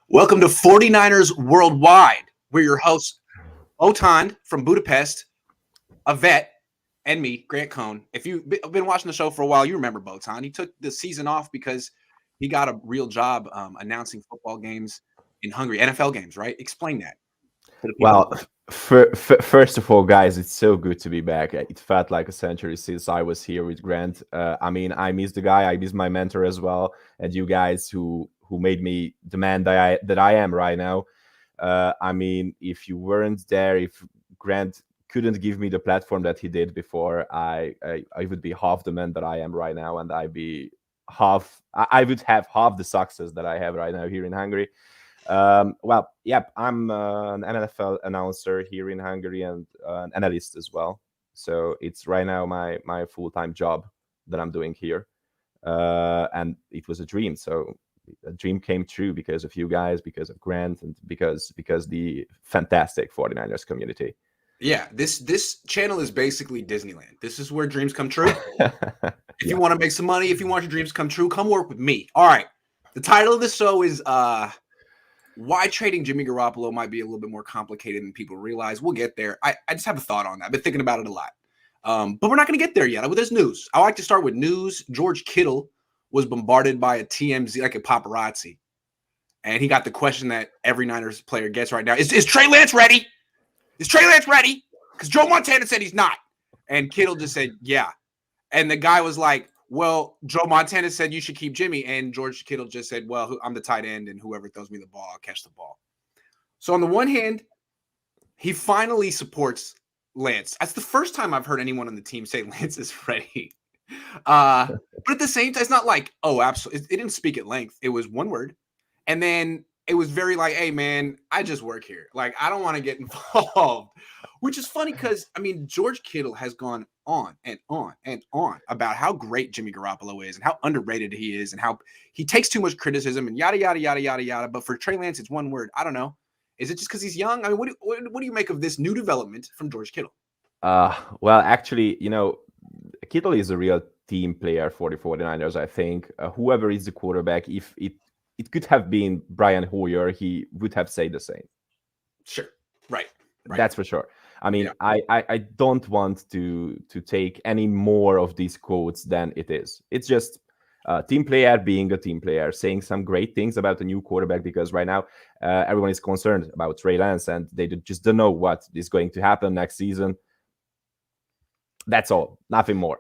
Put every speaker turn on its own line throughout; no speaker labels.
Welcome to 49ers Worldwide. We're your hosts, Botond from Budapest, a vet, and me, Grant Cohn. If you've been watching the show for a while, you remember Botond. He took the season off because he got a real job announcing football games in Hungary, NFL games, right? Explain that to the people.
Well, first of all, guys, it's so good to be back. It felt like a century since I was here with Grant. I miss the guy. I miss my mentor as well, and you guys who made me the man that I am right now. If you weren't there, if Grant couldn't give me the platform that he did before, I would be half the man that I am right now, and I would have half the success that I have right now here in Hungary. Yep, I'm an NFL announcer here in Hungary and an analyst as well. So it's right now my full-time job that I'm doing here, and it was a dream. So a dream came true because of you guys, because of Grant, and because the fantastic 49ers community.
Yeah, this channel is basically Disneyland. This is where dreams come true. If you want to make some money, if you want your dreams come true, come work with me. All right. The title of this show is why trading Jimmy Garoppolo might be a little bit more complicated than people realize. We'll get there. I just have a thought on that. I've been thinking about it a lot. But we're not going to get there yet. There's news. I like to start with news. George Kittle was bombarded by a TMZ, like a paparazzi. And he got the question that every Niners player gets right now. Is Trey Lance ready? Is Trey Lance ready? Because Joe Montana said he's not. And Kittle just said, yeah. And the guy was like, well, Joe Montana said you should keep Jimmy. And George Kittle just said, well, I'm the tight end, and whoever throws me the ball, I'll catch the ball. So on the one hand, he finally supports Lance. That's the first time I've heard anyone on the team say Lance is ready. But at the same time, it's not like, oh, absolutely. It didn't speak at length. It was one word. And then it was very like, hey, man, I just work here. Like, I don't want to get involved. Which is funny because, George Kittle has gone on and on and on about how great Jimmy Garoppolo is and how underrated he is and how he takes too much criticism and yada, yada, yada, yada, yada. But for Trey Lance, it's one word. I don't know. Is it just because he's young? What do you make of this new development from George Kittle?
Actually, Kittle is a real team player for the 49ers, I think. Whoever is the quarterback, if it could have been Brian Hoyer, he would have said the same.
Sure. Right.
That's for sure. I don't want to take any more of these quotes than it is. It's just a team player being a team player, saying some great things about the new quarterback, because right now everyone is concerned about Trey Lance and they just don't know what is going to happen next season. That's all. Nothing more.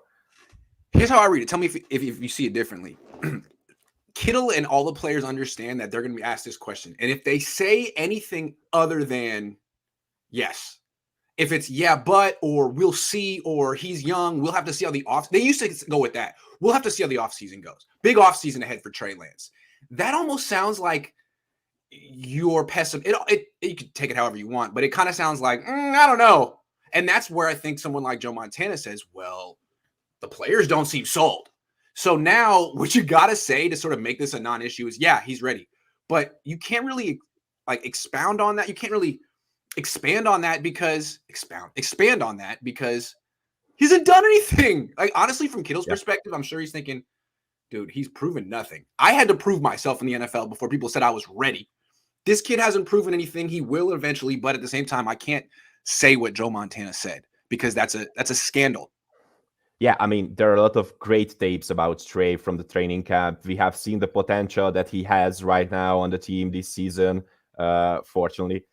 Here's how I read it. Tell me if you see it differently. Kittle and all the players understand that they're going to be asked this question. And if they say anything other than yes, if it's yeah, but, or we'll see, or he's young, we'll have to see how they used to go with that. We'll have to see how the offseason goes. Big offseason ahead for Trey Lance. That almost sounds like you're pessimistic. You can take it however you want, but it kind of sounds like, I don't know. And that's where I think someone like Joe Montana says, well, the players don't seem sold. So now what you got to say to sort of make this a non-issue is, yeah, he's ready. But you can't really expound on that. You can't really expand on that because he hasn't done anything. Like, honestly, from Kittle's perspective, I'm sure he's thinking, dude, he's proven nothing. I had to prove myself in the NFL before people said I was ready. This kid hasn't proven anything. He will eventually, but at the same time, I can't say what Joe Montana said because that's a scandal.
Yeah, there are a lot of great tapes about Trey from the training camp. We have seen the potential that he has right now on the team this season, fortunately.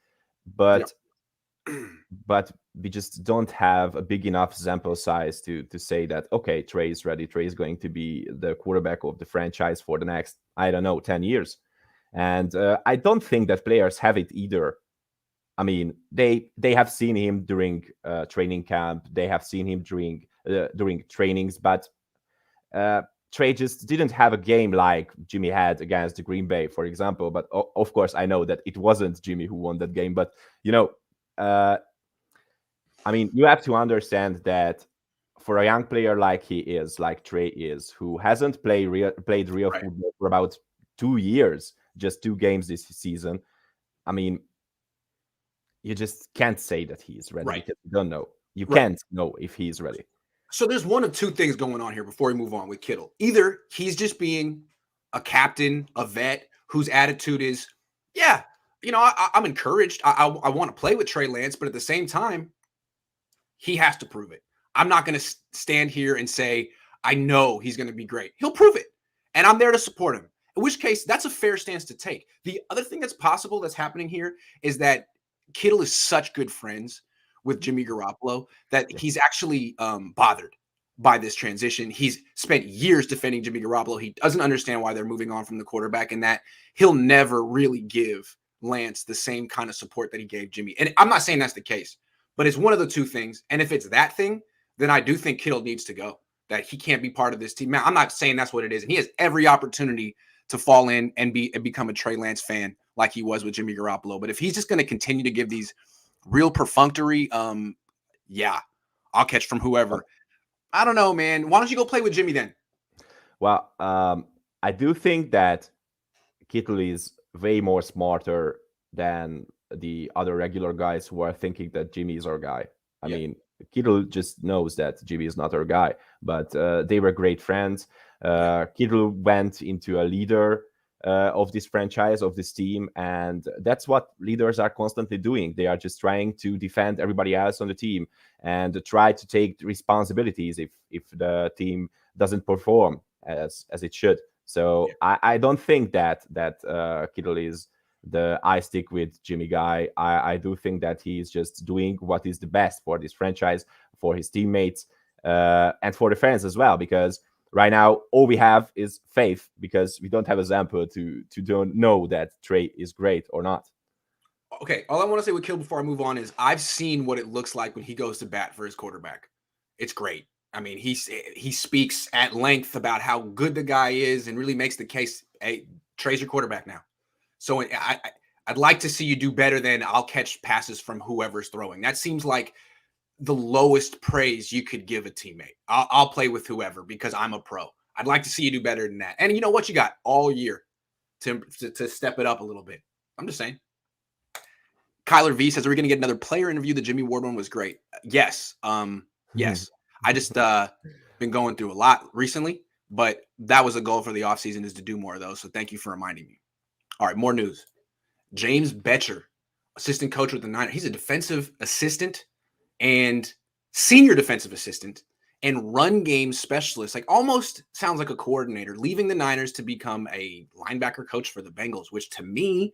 But we just don't have a big enough sample size to say that, okay, Trey is ready. Trey is going to be the quarterback of the franchise for the next, 10 years. And I don't think that players have it either. They have seen him during training camp. They have seen him during trainings, but Trey just didn't have a game like Jimmy had against the Green Bay, for example. But of course, I know that it wasn't Jimmy who won that game. But you have to understand that for a young player like Trey is, who hasn't played real football for about 2 years, just 2 games this season. You just can't say that he's ready because you don't know. You can't know if he's ready.
So there's one of two things going on here before we move on with Kittle. Either he's just being a captain, a vet, whose attitude is, Yeah, I'm encouraged. I want to play with Trey Lance, but at the same time, he has to prove it. I'm not going to stand here and say, I know he's going to be great. He'll prove it. And I'm there to support him. In which case, that's a fair stance to take. The other thing that's possible that's happening here is that Kittle is such good friends with Jimmy Garoppolo that he's actually bothered by this transition. He's spent years defending Jimmy Garoppolo. He doesn't understand why they're moving on from the quarterback, and that he'll never really give Lance the same kind of support that he gave Jimmy. And I'm not saying that's the case, but it's one of the two things. And if it's that thing, then I do think Kittle needs to go, that he can't be part of this team. Now, I'm not saying that's what it is. And he has every opportunity to fall in and become a Trey Lance fan like he was with Jimmy Garoppolo. But if he's just going to continue to give these real perfunctory, yeah, I'll catch from whoever. I don't know, man. Why don't you go play with Jimmy then?
Well, I do think that Kittle is way more smarter than the other regular guys who are thinking that Jimmy is our guy. I mean, Kittle just knows that Jimmy is not our guy, but they were great friends. Kittle went into a leader of this franchise, of this team, and that's what leaders are constantly doing. They are just trying to defend everybody else on the team and try to take responsibilities if the team doesn't perform as it should. So I don't think that Kittle is the I stick with Jimmy guy. I do think that he's just doing what is the best for this franchise, for his teammates, and for the fans as well. Because right now, all we have is faith, because we don't have a sample to don't know that Trey is great or not.
Okay, all I want to say with Kittle before I move on is I've seen what it looks like when he goes to bat for his quarterback. It's great. I mean, he speaks at length about how good the guy is and really makes the case, hey, Trey's your quarterback now. So I'd like to see you do better than I'll catch passes from whoever's throwing. That seems like the lowest praise you could give a teammate. I'll play with whoever because I'm a pro. I'd like to see you do better than that. And you know what? You got all year to step it up a little bit. I'm just saying. Kyler V says, are we going to get another player interview? The Jimmy Ward one was great. Yes. Yes. I just been going through a lot recently, but that was a goal for the offseason, is to do more of those. So thank you for reminding me. All right, more news. James Betcher, assistant coach with the Niners. He's a defensive assistant and senior defensive assistant and run game specialist. Like almost sounds like a coordinator, leaving the Niners to become a linebacker coach for the Bengals, which to me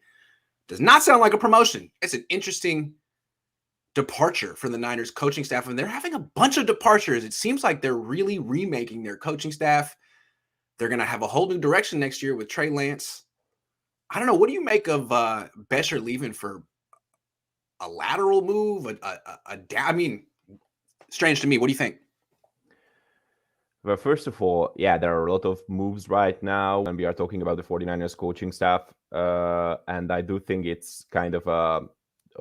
does not sound like a promotion. It's an interesting departure for the Niners coaching staff, and they're having a bunch of departures. It seems like they're really remaking their coaching staff. They're going to have a whole new direction next year with Trey Lance. I don't know. What do you make of Betcher leaving for a lateral move? I mean, strange to me. What do you think?
Well, first of all, yeah, there are a lot of moves right now, and we are talking about the 49ers coaching staff. And I do think it's kind of a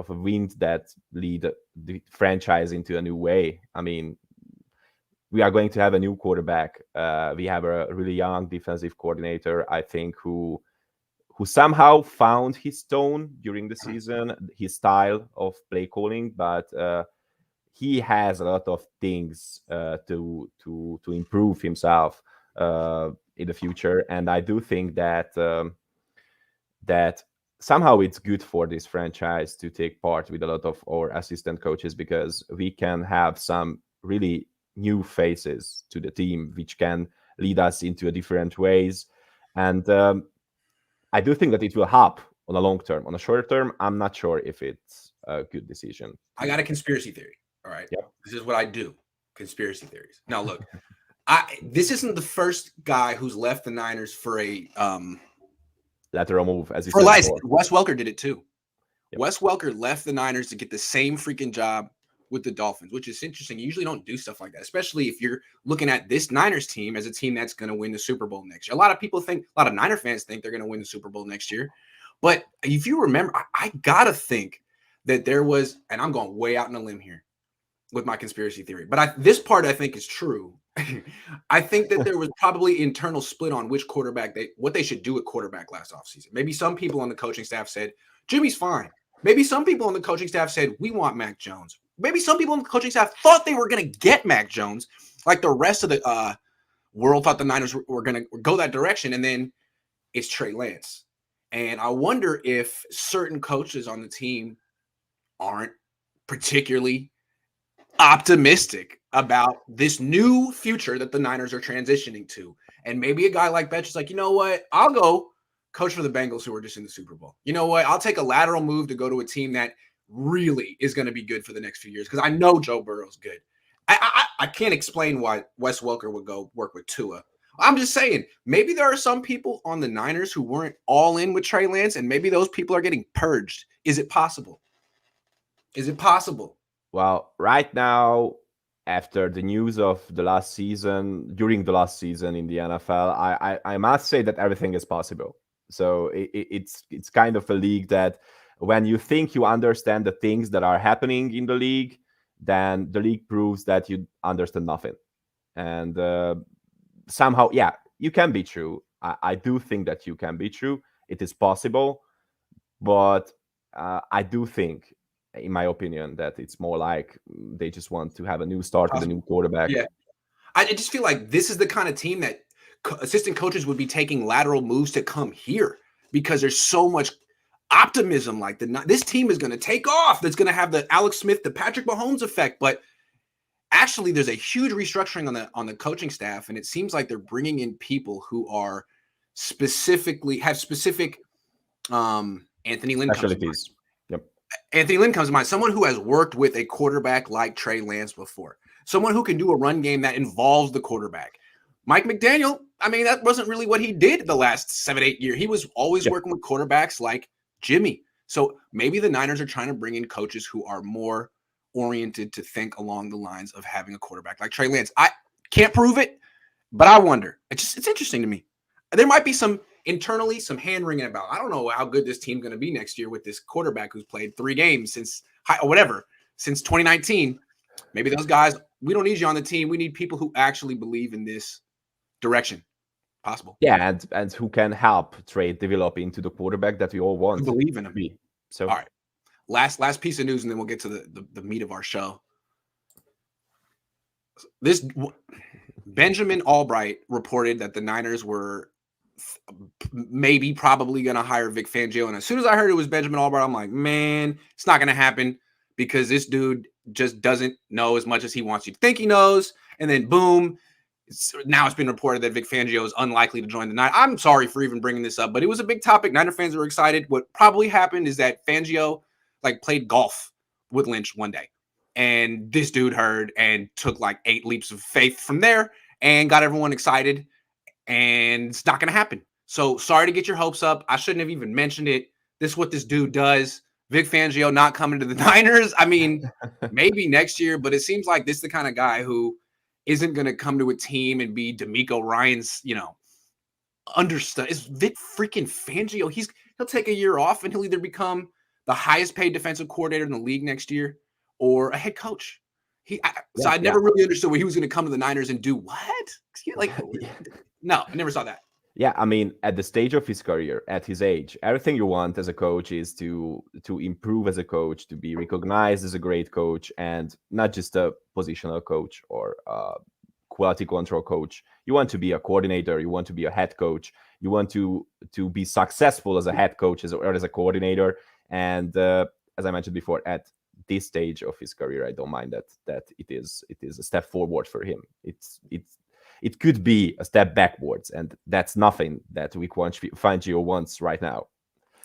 wind that lead the franchise into a new way. I mean, we are going to have a new quarterback. We have a really young defensive coordinator, I think, who somehow found his tone during the season, his style of play calling, but he has a lot of things to improve himself in the future. And I do think that that somehow it's good for this franchise to take part with a lot of our assistant coaches, because we can have some really new faces to the team, which can lead us into a different ways. And I do think that it will help on a long term. On a short term, I'm not sure if it's a good decision.
I got a conspiracy theory. All right.
Yep.
This is what I do. Conspiracy theories. Now, look, this isn't the first guy who's left the Niners for a
lateral move, as you
for
said
life.
before.
Wes Welker did it too.
Yep.
Wes Welker left the Niners to get the same freaking job with the Dolphins, which is interesting. You usually don't do stuff like that, especially if you're looking at this Niners team as a team that's going to win the Super Bowl next year. A lot of Niner fans think they're going to win the Super Bowl next year. But if you remember, I got to think that there was, and I'm going way out on a limb here with my conspiracy theory, but this part I think is true. I think that there was probably internal split on which quarterback what they should do at quarterback last offseason. Maybe some people on the coaching staff said, Jimmy's fine. Maybe some people on the coaching staff said, we want Mac Jones. Maybe some people on the coaching staff thought they were going to get Mac Jones, like the rest of the world thought the Niners were going to go that direction. And then it's Trey Lance. And I wonder if certain coaches on the team aren't particularly optimistic about this new future that the Niners are transitioning to. And maybe a guy like Betch is like, you know what? I'll go coach for the Bengals who are just in the Super Bowl. You know what? I'll take a lateral move to go to a team that really is going to be good for the next few years because I know Joe Burrow's good. I can't explain why Wes Welker would go work with Tua. I'm just saying, maybe there are some people on the Niners who weren't all in with Trey Lance, and maybe those people are getting purged. Is it possible? Is it possible?
Well, right now, after the news of the last season, during the last season in the NFL, I must say that everything is possible. So it's kind of a league that when you think you understand the things that are happening in the league, then the league proves that you understand nothing. And somehow, yeah, you can be true. I do think that you can be true. It is possible, but I do think, in my opinion, that it's more like they just want to have a new start with a new quarterback.
Yeah. I just feel like this is the kind of team that assistant coaches would be taking lateral moves to come here because there's so much optimism. Like this team is going to take off. That's going to have the Alex Smith, the Patrick Mahomes effect. But actually, there's a huge restructuring on the coaching staff, and it seems like they're bringing in people who are have specific Anthony Lynn
specialties.
Yep. Anthony Lynn comes to mind. Someone who has worked with a quarterback like Trey Lance before. Someone who can do a run game that involves the quarterback. Mike McDaniel, I mean, that wasn't really what he did the last 7-8 years. He was always working with quarterbacks like Jimmy. So maybe the Niners are trying to bring in coaches who are more oriented to think along the lines of having a quarterback like Trey Lance. I can't prove it, but I wonder. It's interesting to me. There might be some internally some hand-wringing about, I don't know how good this team's going to be next year with this quarterback who's played 3 games since 2019. Maybe those guys, we don't need you on the team. We need people who actually believe in this direction. Possible.
Yeah, and who can help Trey develop into the quarterback that we all want.
Believe in him.
So,
all right. Last piece of news, and then we'll get to the meat of our show. This Benjamin Albright reported that the Niners were probably going to hire Vic Fangio. And as soon as I heard it was Benjamin Albright, I'm like, man, it's not going to happen because this dude just doesn't know as much as he wants you to think he knows. And then boom, now it's been reported that Vic Fangio is unlikely to join the Niners. I'm sorry for even bringing this up, but it was a big topic. Niner fans were excited. What probably happened is that Fangio played golf with Lynch one day. And this dude heard and took 8 leaps of faith from there and got everyone excited. And it's not going to happen. So sorry to get your hopes up. I shouldn't have even mentioned it. This is what this dude does. Vic Fangio not coming to the Niners. I mean, maybe next year, but it seems like this is the kind of guy who isn't going to come to a team and be D'Amico Ryan's, understudy. It's Vic freaking Fangio. He'll take a year off and he'll either become the highest paid defensive coordinator in the league next year or a head coach. I never really understood what he was going to come to the Niners and do. What? No, I never saw that.
Yeah, I mean, at the stage of his career, at his age, everything you want as a coach is to improve as a coach, to be recognized as a great coach, and not just a positional coach or a quality control coach. You want to be a coordinator. You want to be a head coach. You want to be successful as a head coach or as a coordinator. And as I mentioned before, at this stage of his career, I don't mind that it is a step forward for him. It could be a step backwards, and that's nothing that Vic Fangio wants right now.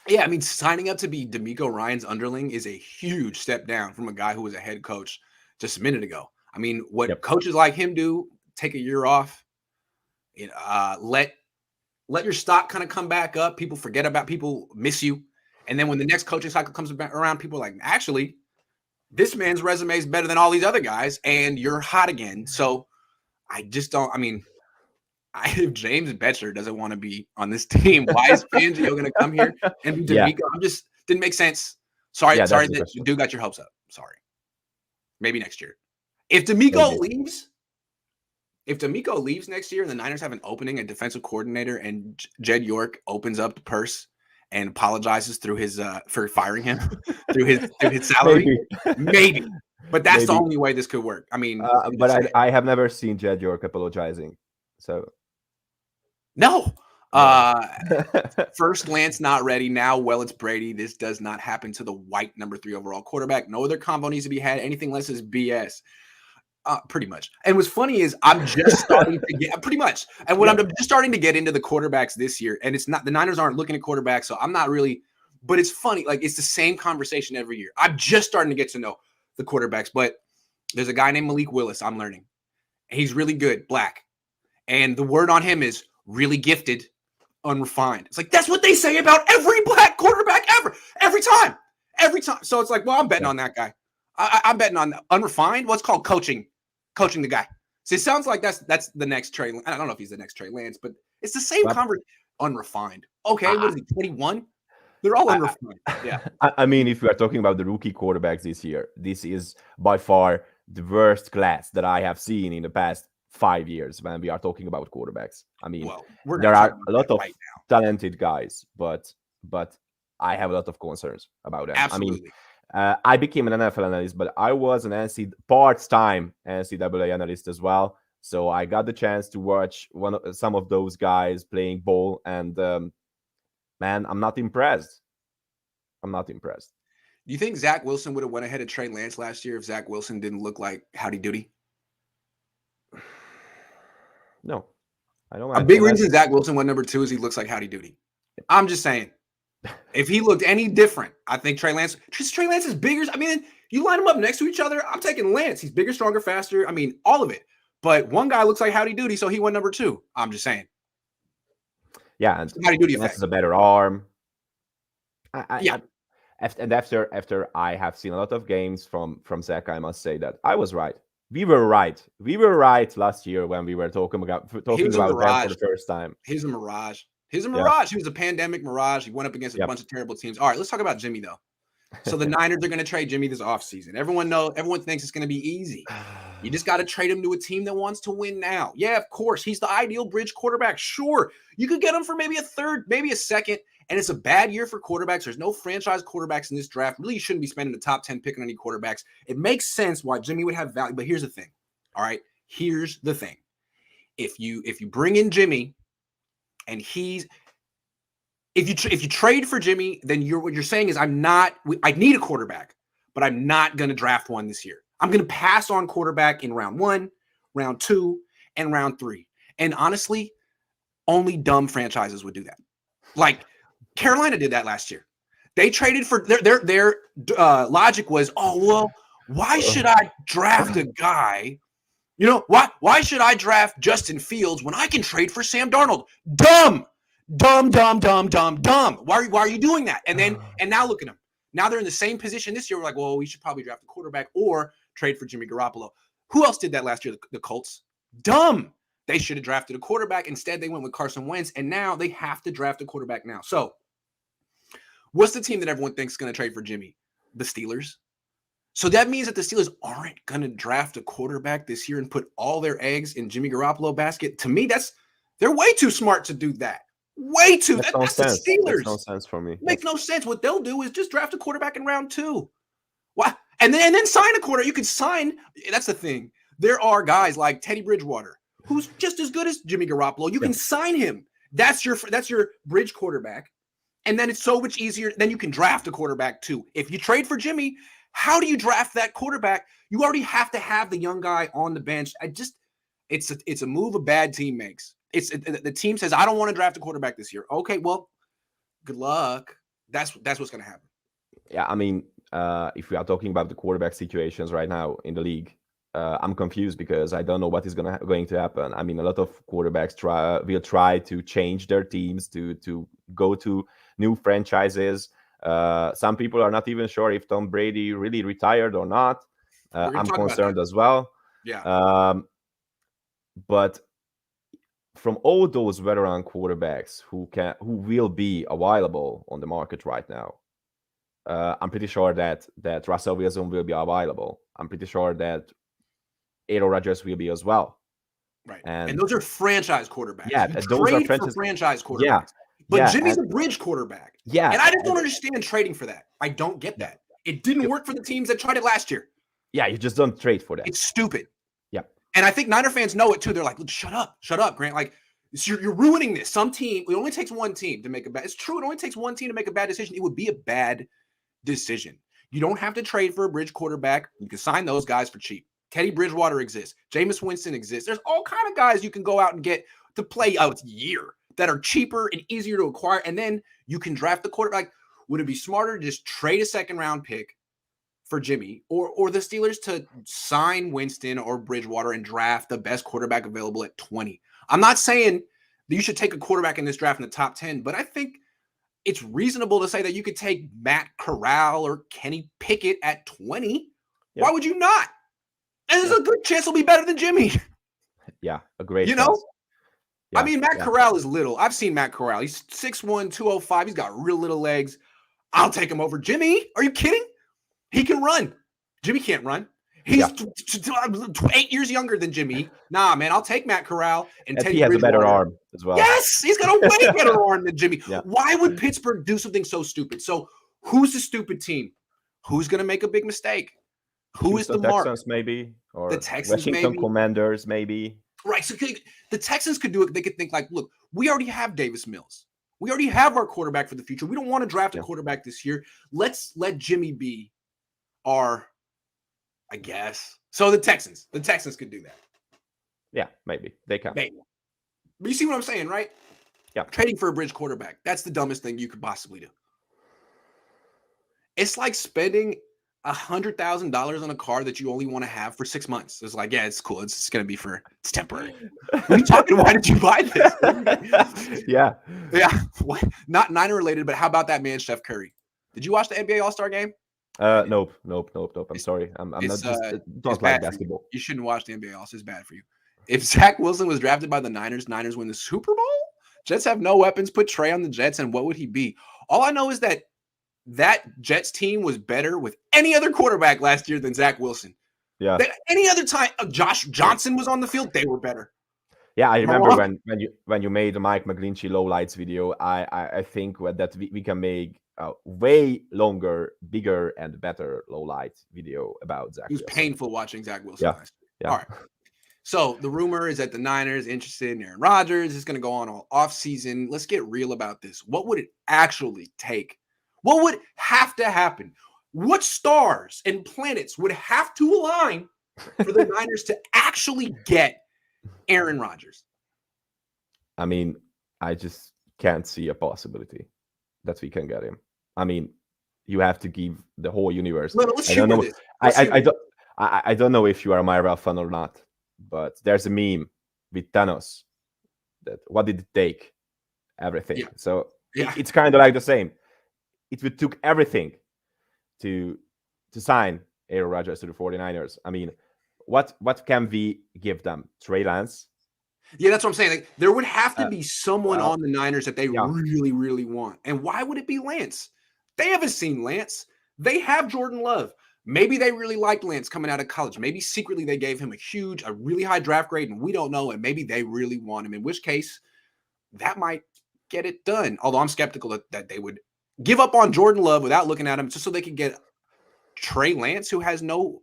Yeah, I mean, signing up to be D'Amico Ryan's underling is a huge step down from a guy who was a head coach just a minute ago. I mean, what coaches like him do, take a year off, let your stock kind of come back up. People forget about, people miss you. And then when the next coaching cycle comes around, people are like, actually, this man's resume is better than all these other guys, and you're hot again. So I just don't. I mean, if James Betcher doesn't want to be on this team, why is Fangio going to come here and be D'Amico? Just didn't make sense. Sorry that you do got your hopes up. Sorry. Maybe next year. If D'Amico leaves next year and the Niners have an opening, a defensive coordinator, and Jed York opens up the purse and apologizes through his for firing him through his salary, maybe. But that's the only way this could work. I mean,
but I have never seen Jed York apologizing. So
no, First, Lance not ready. Now, well, it's Brady. This does not happen to the white number 3 overall quarterback. No other combo needs to be had. Anything less is BS. Pretty much. And what's funny is I'm just starting to get pretty much. And when I'm just starting to get into the quarterbacks this year, and it's not the Niners aren't looking at quarterbacks, so I'm not really. But it's funny, like it's the same conversation every year. I'm just starting to get to know the quarterbacks. But there's a guy named Malik Willis. I'm learning. He's really good, black, and the word on him is really gifted. Unrefined. It's like that's what they say about every black quarterback ever, every time. So it's like, well, I'm betting on that guy. I'm betting on unrefined. What's called coaching the guy. So it sounds like that's the next Trey. I don't know if he's the next Trey Lance, but it's the same conversation. Unrefined. Okay, what is he? 21? They're all unrefined. Yeah.
I mean, if we are talking about the rookie quarterbacks this year, this is by far the worst class that I have seen in the past 5 years when we are talking about quarterbacks. I mean, there are a lot of talented guys, but I have a lot of concerns about them.
Absolutely.
I mean, I became an NFL analyst, but I was an part-time NCAA analyst as well. So I got the chance to watch some of those guys playing ball, and man, I'm not impressed. Do
you think Zach Wilson would have went ahead of Trey Lance last year if Zach Wilson didn't look like Howdy Doody?
No, I don't.
A big reason Zach Wilson went number 2 is he looks like Howdy Doody. I'm just saying, if he looked any different, I think Trey Lance is bigger. I mean, you line them up next to each other. I'm taking Lance. He's bigger, stronger, faster. I mean, all of it. But one guy looks like Howdy Doody, so he went number 2. I'm just saying.
Yeah, and Howdy Doody has a better arm. And after I have seen a lot of games from Zach, I must say that I was right. We were right. We were right last year when we were talking about them for the first time.
He's a mirage. He was a pandemic mirage. He went up against a bunch of terrible teams. All right, let's talk about Jimmy, though. So the Niners are going to trade Jimmy this offseason. Everyone thinks it's going to be easy. You just got to trade him to a team that wants to win now. Yeah, of course. He's the ideal bridge quarterback. Sure. You could get him for maybe a third, maybe a second. And it's a bad year for quarterbacks. There's no franchise quarterbacks in this draft. Really, you shouldn't be spending the top 10 pick on any quarterbacks. It makes sense why Jimmy would have value. But here's the thing. All right. Here's the thing. If you bring in Jimmy and if you trade for Jimmy, then what you're saying is I need a quarterback, but I'm not going to draft one this year. I'm going to pass on quarterback in round 1, round 2, and round 3. And honestly, only dumb franchises would do that. Like Carolina did that last year. They traded for their logic was, oh, well, why should I draft a guy? You know, why should I draft Justin Fields when I can trade for Sam Darnold? Dumb. Why are you doing that? And now look at them. Now they're in the same position this year. We're like, well, we should probably draft a quarterback or trade for Jimmy Garoppolo. Who else did that last year? The Colts. Dumb. They should have drafted a quarterback. Instead, they went with Carson Wentz, and now they have to draft a quarterback now. So what's the team that everyone thinks is going to trade for Jimmy? The Steelers. So that means that the Steelers aren't going to draft a quarterback this year and put all their eggs in Jimmy Garoppolo basket. To me, they're way too smart to do that. Way too. That's the Steelers.
Makes no sense for me.
Makes no sense. What they'll do is just draft a quarterback in round 2. Why? And then sign a quarterback. You can sign. That's the thing. There are guys like Teddy Bridgewater, who's just as good as Jimmy Garoppolo. You can sign him. That's your bridge quarterback. And then it's so much easier. Then you can draft a quarterback too. If you trade for Jimmy, how do you draft that quarterback? You already have to have the young guy on the bench. It's a move a bad team makes. The team says, I don't want to draft a quarterback this year. Okay, well, good luck. That's what's going to happen.
Yeah, I mean, if we are talking about the quarterback situations right now in the league, I'm confused because I don't know what is going to happen. I mean, a lot of quarterbacks will try to change their teams to go to new franchises. Some people are not even sure if Tom Brady really retired or not. I'm concerned as well.
Yeah.
But from all those veteran quarterbacks who will be available on the market right now, I'm pretty sure that Russell Wilson will be available. I'm pretty sure that Aaron Rodgers will be as well.
Right. And those are franchise quarterbacks.
Yeah,
those are franchise quarterbacks.
Yeah.
But Jimmy's a bridge quarterback.
Yeah.
And I just don't understand trading for that. I don't get that. It didn't work for the teams that tried it last year.
Yeah, you just don't trade for that.
It's stupid.
Yeah.
And I think Niner fans know it too. They're like, shut up, Grant. Like, So you're ruining this. Some team, it only takes one team to make a bad. It's true. It only takes one team to make a bad decision. It would be a bad decision. You don't have to trade for a bridge quarterback. You can sign those guys for cheap. Teddy Bridgewater exists. Jameis Winston exists. There's all kind of guys you can go out and get to play a year that are cheaper and easier to acquire. And then you can draft the quarterback. Would it be smarter to just trade a second-round pick for Jimmy or the Steelers to sign Winston or Bridgewater and draft the best quarterback available at 20? I'm not saying that you should take a quarterback in this draft in the top 10, but I think it's reasonable to say that you could take Matt Corral or Kenny Pickett at 20. Yep. Why would you not? And there's a good chance he'll be better than Jimmy.
Yeah, a great
chance. Know? Yeah, I mean, Matt Corral is little. I've seen Matt Corral. He's 6'1", 205. He's got real little legs. I'll take him over Jimmy. Are you kidding? He can run. Jimmy can't run. He's 8 years younger than Jimmy. Nah, man, I'll take Matt Corral and Teddy
He has
Bridgewater.
a better arm as well.
Yes, he's got a way better arm than Jimmy. Yeah. Why would Pittsburgh do something so stupid? So who's the stupid team? Who's going to make a big mistake? Who is the mark?
Texans
maybe,
or
the Texans
Washington Commanders maybe.
Right. So the Texans could do it. They could think like, look, we already have Davis Mills. We already have our quarterback for the future. We don't want to draft a quarterback this year. Let's let Jimmy be our, I guess. So the Texans could do that.
Yeah, maybe they can.
Maybe. But you see what I'm saying, right?
Yeah.
Trading for a bridge quarterback. That's the dumbest thing you could possibly do. It's like spending $100,000 on a car that you only want to have for 6 months. It's like, yeah, it's cool. It's going to be it's temporary. What are you talking? Why did you buy this?
Yeah.
What? Not Niner related, but how about that man, Steph Curry? Did you watch the NBA All-Star game?
Nope. I'm sorry. I'm not just don't like basketball.
You shouldn't watch the NBA All-Star. It's bad for you. If Zach Wilson was drafted by the Niners win the Super Bowl? Jets have no weapons. Put Trey on the Jets, and what would he be? All I know is that Jets team was better with any other quarterback last year than Zach Wilson.
Yeah.
Any other time Josh Johnson was on the field, they were better.
Yeah, I remember when you made the Mike McGlinchey lowlights video. I think that we can make a way longer, bigger, and better lowlight video about Zach.
It was painful watching Zach Wilson last year.
Yeah.
All right. So the rumor is that the Niners interested in Aaron Rodgers. Is going to go on all offseason. Let's get real about this. What would it actually take? What would have to happen? What stars and planets would have to align for the Niners to actually get Aaron Rodgers?
I mean, I just can't see a possibility that we can get him. I mean, you have to give the whole universe.
No, let's shoot with
this. I don't know if you are a Marvel fan or not, but there's a meme with Thanos that what did it take? Everything.
Yeah.
So it's kind of like the same. It took everything to sign Aaron Rodgers to the 49ers. I mean, what can we give them? Trey Lance?
Yeah, that's what I'm saying. Like, there would have to be someone on the Niners that they really, really want. And why would it be Lance? They haven't seen Lance. They have Jordan Love. Maybe they really liked Lance coming out of college. Maybe secretly they gave him a really high draft grade, and we don't know. And maybe they really want him, in which case that might get it done. Although I'm skeptical that they would give up on Jordan Love without looking at him just so they could get Trey Lance, who has no,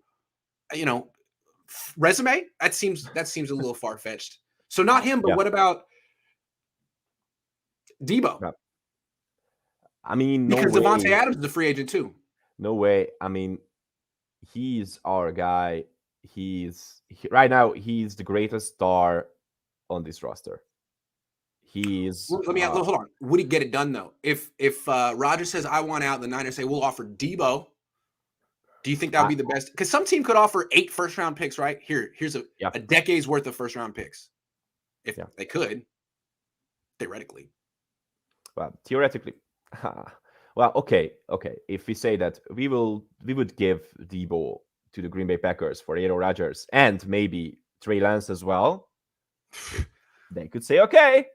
resume. That seems a little far-fetched. So not him, but what about Debo?
Yeah. I mean,
because Devontae Adams is a free agent too.
No way. I mean, he's our guy. Right now, he's the greatest star on this roster.
Let me hold on. Would he get it done though? If Rodgers says I want out, the Niners say we'll offer Debo. Do you think that would be the best? Because some team could offer 8 first-round picks, right? Here's a decade's worth of first-round picks. If they could, theoretically.
Well, theoretically. Well, okay. If we say that we would give Debo to the Green Bay Packers for Aaron Rodgers and maybe Trey Lance as well, they could say okay.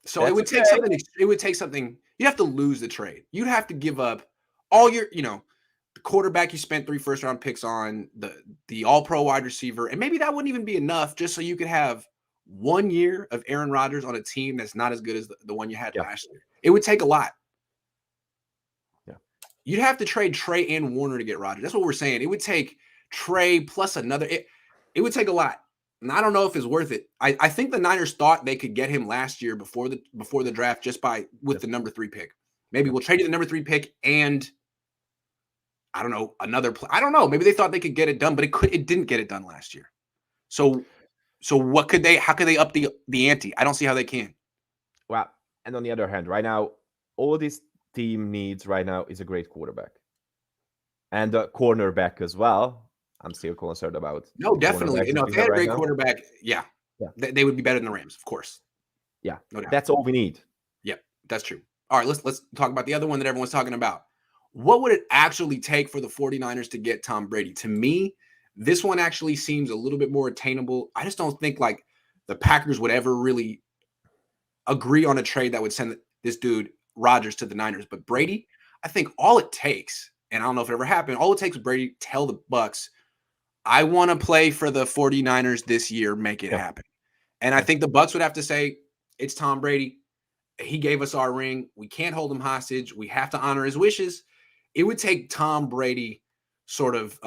So it would take something. It would take something. You have to lose the trade. You'd have to give up all your, the quarterback you spent 3 first-round picks on, the all-pro wide receiver, and maybe that wouldn't even be enough just so you could have 1 year of Aaron Rodgers on a team that's not as good as the one you had last year. It would take a lot.
Yeah.
You'd have to trade Trey and Warner to get Rodgers. That's what we're saying. It would take Trey plus another. It would take a lot. And I don't know if it's worth it. I think the Niners thought they could get him last year before the draft just with the number 3 pick. Maybe we'll trade you the number 3 pick and I don't know, I don't know. Maybe they thought they could get it done, but it didn't get it done last year. So how could they up the ante? I don't see how they can.
Well, and on the other hand, right now, all this team needs right now is a great quarterback. And a cornerback as well. I'm still concerned about.
No, definitely. If they had a great quarterback, they would be better than the Rams, of course.
Yeah, no doubt. That's all we need.
Yeah, that's true. All right, let's talk about the other one that everyone's talking about. What would it actually take for the 49ers to get Tom Brady? To me, this one actually seems a little bit more attainable. I just don't think like the Packers would ever really agree on a trade that would send this dude Rodgers to the Niners. But Brady, I think all it takes, and I don't know if it ever happened, all it takes is Brady tell the Bucs, I want to play for the 49ers this year, make it happen. And I think the Bucs would have to say, it's Tom Brady. He gave us our ring. We can't hold him hostage. We have to honor his wishes. It would take Tom Brady sort of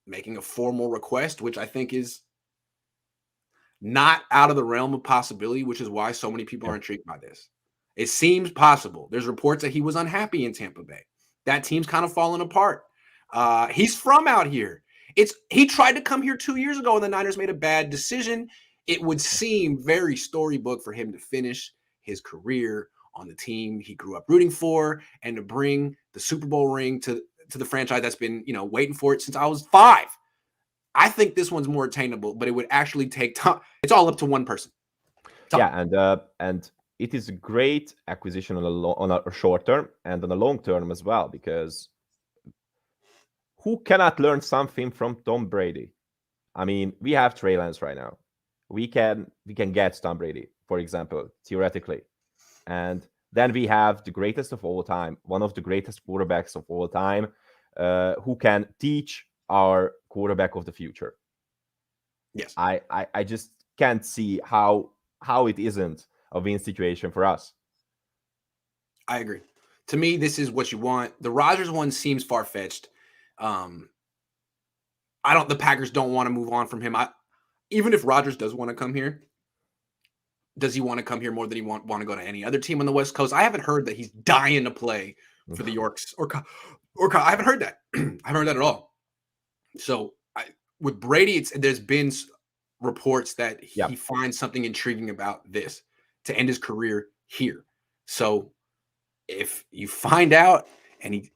making a formal request, which I think is not out of the realm of possibility, which is why so many people are intrigued by this. It seems possible. There's reports that he was unhappy in Tampa Bay. That team's kind of fallen apart. He's from out here. He tried to come here 2 years ago and the Niners made a bad decision. It would seem very storybook for him to finish his career on the team he grew up rooting for and to bring the Super Bowl ring to the franchise that's been, waiting for it since I was 5. I think this one's more attainable, but it would actually take time. It's all up to one person.
And it is a great acquisition on a short term and on a long term as well, because who cannot learn something from Tom Brady? I mean, we have Trey Lance right now. We can get Tom Brady, for example, theoretically. And then we have the greatest of all time, one of the greatest quarterbacks of all time, who can teach our quarterback of the future.
Yes.
I just can't see how it isn't a win situation for us.
I agree. To me, this is what you want. The Rodgers one seems far-fetched. The Packers don't want to move on from him. Even if Rodgers does want to come here, does he want to come here more than he want to go to any other team on the West Coast? I haven't heard that he's dying to play for the Yorks or I haven't heard that. I haven't heard that at all. So with Brady, there's been reports that he finds something intriguing about this to end his career here. So if you find out and he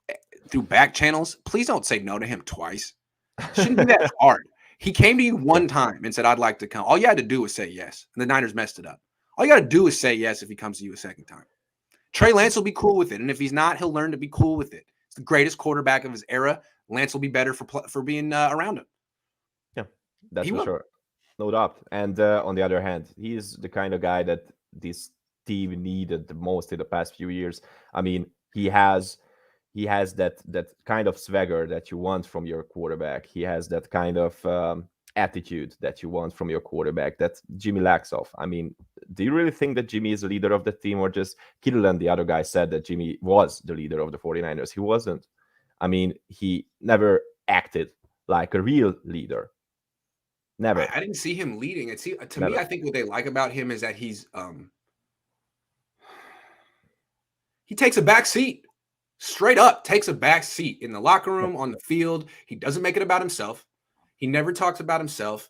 through back channels, please don't say no to him twice. It shouldn't be that hard. He came to you one time and said, I'd like to come. All you had to do was say yes. And the Niners messed it up. All you got to do is say yes if he comes to you a second time. Trey Lance will be cool with it. And if he's not, he'll learn to be cool with it. It's the greatest quarterback of his era. Lance will be better for being around him.
Yeah, that's for sure. No doubt. And on the other hand, he's the kind of guy that this team needed the most in the past few years. I mean, he has that kind of swagger that you want from your quarterback. He has that kind of attitude that you want from your quarterback that Jimmy lacks of. I mean, do you really think that Jimmy is the leader of the team, or just Kittle and the other guy said that Jimmy was the leader of the 49ers? He wasn't. I mean, he never acted like a real leader. Never.
I didn't see him leading. To me, I think what they like about him is that he takes a back seat. Straight up takes a back seat in the locker room, on the field. He doesn't make it about himself. He never talks about himself.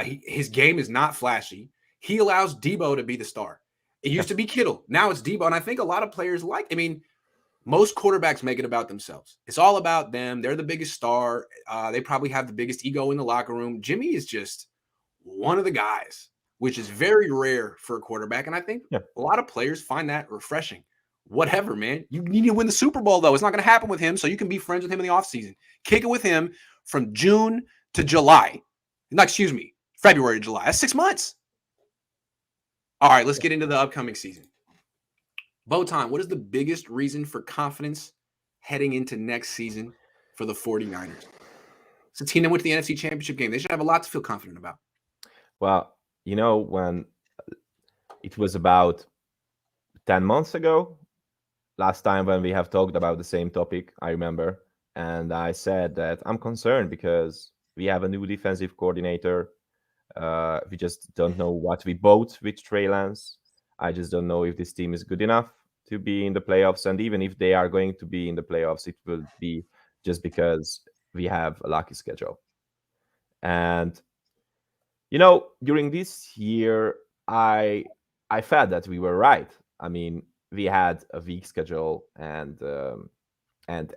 His game is not flashy. He allows Debo to be the star. It used to be Kittle. Now it's Debo. And I think a lot of players most quarterbacks make it about themselves. It's all about them. They're the biggest star. They probably have the biggest ego in the locker room. Jimmy is just one of the guys, which is very rare for a quarterback. And I think a lot of players find that refreshing. Whatever, man. You need to win the Super Bowl, though. It's not going to happen with him, so you can be friends with him in the offseason. Kick it with him from June to July. No, excuse me, February to July. That's 6 months. All right, let's get into the upcoming season. Botond, what is the biggest reason for confidence heading into next season for the 49ers? It's a team that went to the NFC Championship game. They should have a lot to feel confident about.
Well, when it was about 10 months ago, last time when we have talked about the same topic, I remember, and I said that I'm concerned because we have a new defensive coordinator. We just don't know what we bought with Trey Lance. I just don't know if this team is good enough to be in the playoffs. And even if they are going to be in the playoffs, it will be just because we have a lucky schedule. And during this year, I felt that we were right. I mean, we had a weak schedule, and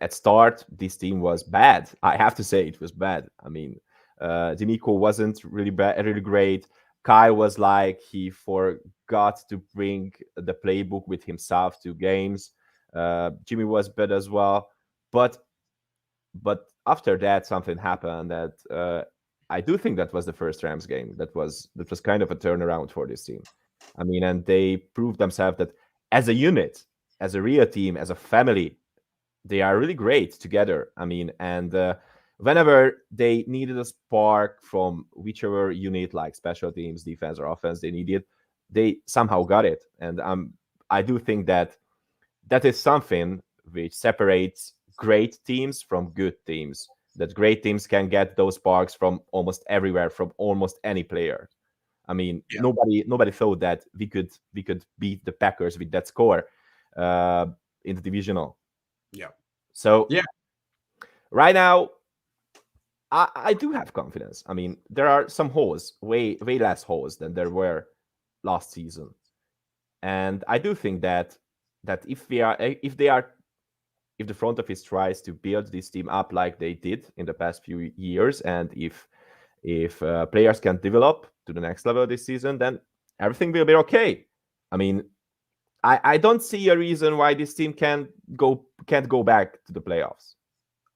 at start this team was bad. I have to say it was bad. I mean, Demico wasn't really bad, really great. Kyle was like he forgot to bring the playbook with himself to games. Jimmy was bad as well, but after that something happened that I do think that was the first Rams game. That was kind of a turnaround for this team. I mean, and they proved themselves that as a unit, as a real team, as a family, they are really great together. I mean, and whenever they needed a spark from whichever unit, like special teams, defense, or offense, they somehow got it. And I do think that is something which separates great teams from good teams. That great teams can get those sparks from almost everywhere, from almost any player. I mean,
Yeah.
nobody thought that we could beat the Packers with that score in the divisional.
Yeah.
So
yeah,
right now, I do have confidence. I mean, there are some holes, way less holes than there were last season, and I do think that if the front office tries to build this team up like they did in the past few years, and if players can develop to the next level this season, then everything will be okay. I mean, I don't see a reason why this team can't go back to the playoffs.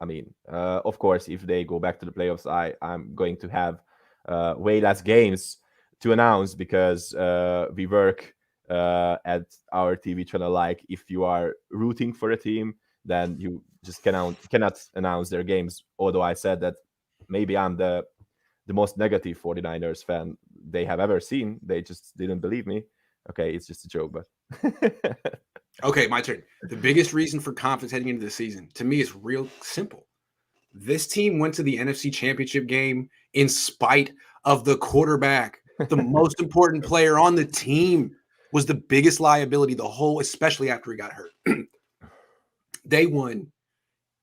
I mean, of course, if they go back to the playoffs, I'm going to have way less games to announce because we work at our TV channel. Like, if you are rooting for a team, then you just cannot announce their games. Although I said that maybe I'm the most negative 49ers fan they have ever seen. They just didn't believe me. Okay, it's just a joke, but
okay, my turn. The biggest reason for confidence heading into the season, to me, is real simple. This team went to the NFC Championship game in spite of the quarterback. The most important player on the team was the biggest liability, especially after he got hurt. They won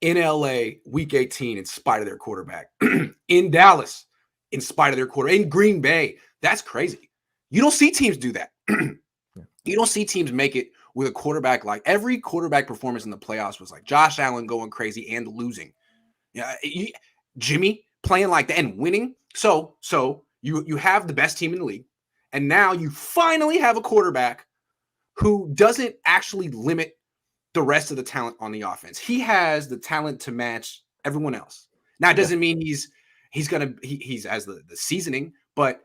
in LA week 18 in spite of their quarterback. In Dallas, in spite of their quarterback. In Green Bay. That's crazy. You don't see teams do that. You don't see teams make it with a quarterback. Like, every quarterback performance in the playoffs was like Josh Allen going crazy and losing. Yeah, Jimmy playing like that and winning. So you have the best team in the league, and now you finally have a quarterback who doesn't actually limit the rest of the talent on the offense. He has the talent to match everyone else. Now, it doesn't mean he's as the seasoning, but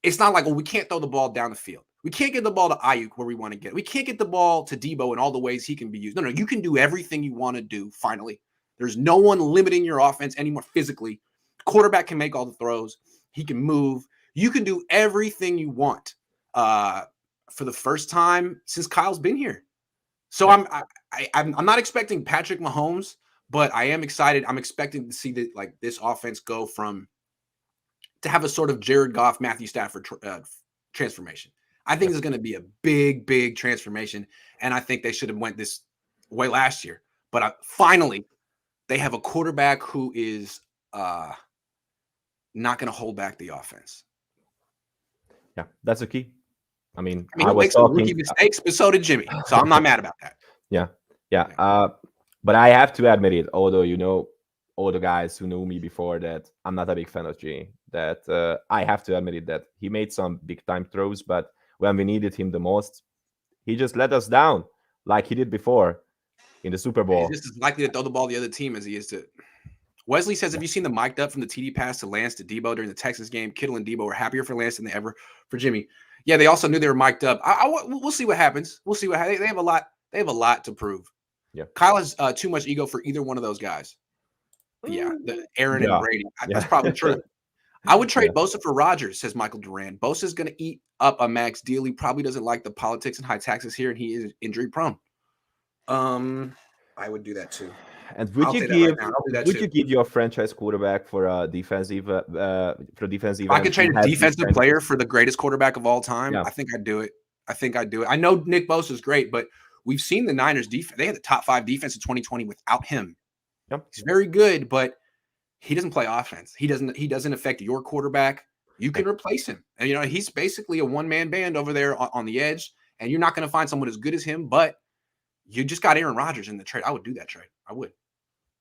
it's not like, well, we can't throw the ball down the field. We can't get the ball to Ayuk where we want to get it. We can't get the ball to Debo in all the ways he can be used. No, you can do everything you want to do, finally. There's no one limiting your offense anymore physically. Quarterback can make all the throws. He can move. You can do everything you want for the first time since Kyle's been here. So I'm not expecting Patrick Mahomes, but I am excited. I'm expecting to see this offense go to have a sort of Jared Goff, Matthew Stafford transformation. I think it's going to be a big transformation, and I think they should have went this way last year. But finally, they have a quarterback who is not going to hold back the offense.
Yeah, that's the key. I mean,
he makes some rookie mistakes, but so did Jimmy. So I'm not mad about that.
Yeah. But I have to admit it, although all the guys who knew me before, that I'm not a big fan of Jimmy. That I have to admit it, that he made some big time throws, but when we needed him the most, he just let us down like he did before in the Super Bowl.
He's just as likely to throw the ball to the other team as he is to. Wesley says, have you seen the mic'd up from the TD pass to Lance to Debo during the Texas game? Kittle and Debo were happier for Lance than they ever for Jimmy. Yeah, they also knew they were mic'd up. We'll see what happens. We'll see what happens. They have a lot. They have a lot to prove.
Yeah,
Kyle has too much ego for either one of those guys. Yeah, Aaron and Brady. That's probably true. I would trade Bosa for Rodgers, says Michael Duran. Bosa's going to eat up a max deal. He probably doesn't like the politics and high taxes here, and he is injury prone. I would do that too.
And
I'll say that right now. I'll do that
would
too.
you give your franchise quarterback for a defensive
If I could trade a defensive player for the greatest quarterback of all time, I think I'd do it. I know Nick Bosa is great, but we've seen the Niners defense. They had the top 5 defense in 2020 without him.
Yep.
He's very good, but he doesn't play offense. He doesn't affect your quarterback. You can replace him. And he's basically a one-man band over there on the edge, and you're not going to find someone as good as him, but you just got Aaron Rodgers in the trade. I would do that trade. I would.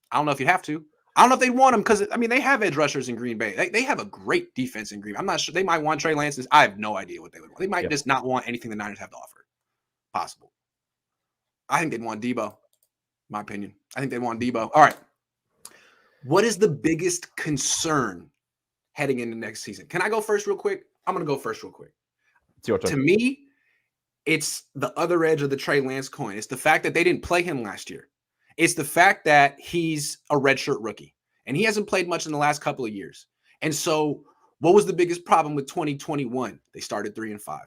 I don't know if you'd have to. I don't know if they'd want him because, they have edge rushers in Green Bay. They have a great defense in Green Bay. I'm not sure. They might want Trey Lance. I have no idea what they would want. They might just not want anything the Niners have to offer. Possible. I think they'd want Debo. My opinion. I think they'd want Debo. All right. What is the biggest concern heading into next season? Can I go first real quick? I'm going to go first real quick.
It's your turn.
To me, it's the other edge of the Trey Lance coin. It's the fact that they didn't play him last year. It's the fact that he's a redshirt rookie, and he hasn't played much in the last couple of years. And so what was the biggest problem with 2021? They started 3-5,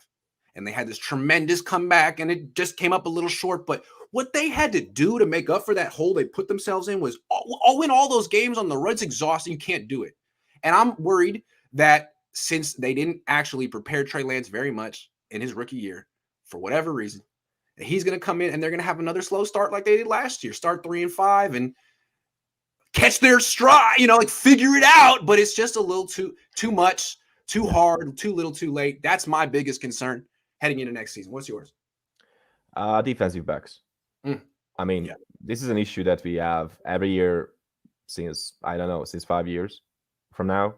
and they had this tremendous comeback, and it just came up a little short. But what they had to do to make up for that hole they put themselves in was win all those games on the road. It's exhausting. You can't do it. And I'm worried that since they didn't actually prepare Trey Lance very much in his rookie year, for whatever reason, he's going to come in and they're going to have another slow start like they did last year. Start 3-5 and catch their stride, figure it out. But it's just a little too much, too hard, too little, too late. That's my biggest concern heading into next season. What's yours?
Defensive backs. This is an issue that we have every year since 5 years from now.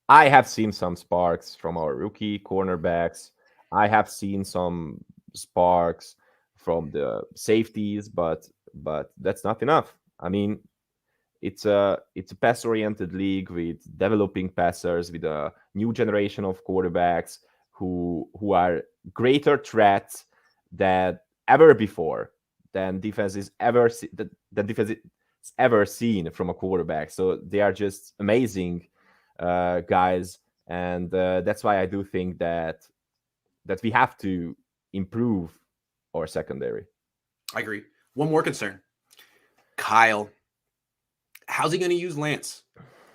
I have seen some sparks from our rookie cornerbacks. I have seen some sparks from the safeties, but that's not enough. It's a pass-oriented league with developing passers, with a new generation of quarterbacks who are greater threats than ever before, than defense is ever seen from a quarterback. So they are just amazing guys, and that's why I do think that we have to improve our secondary.
I agree. One more concern. Kyle. How's he going to use Lance?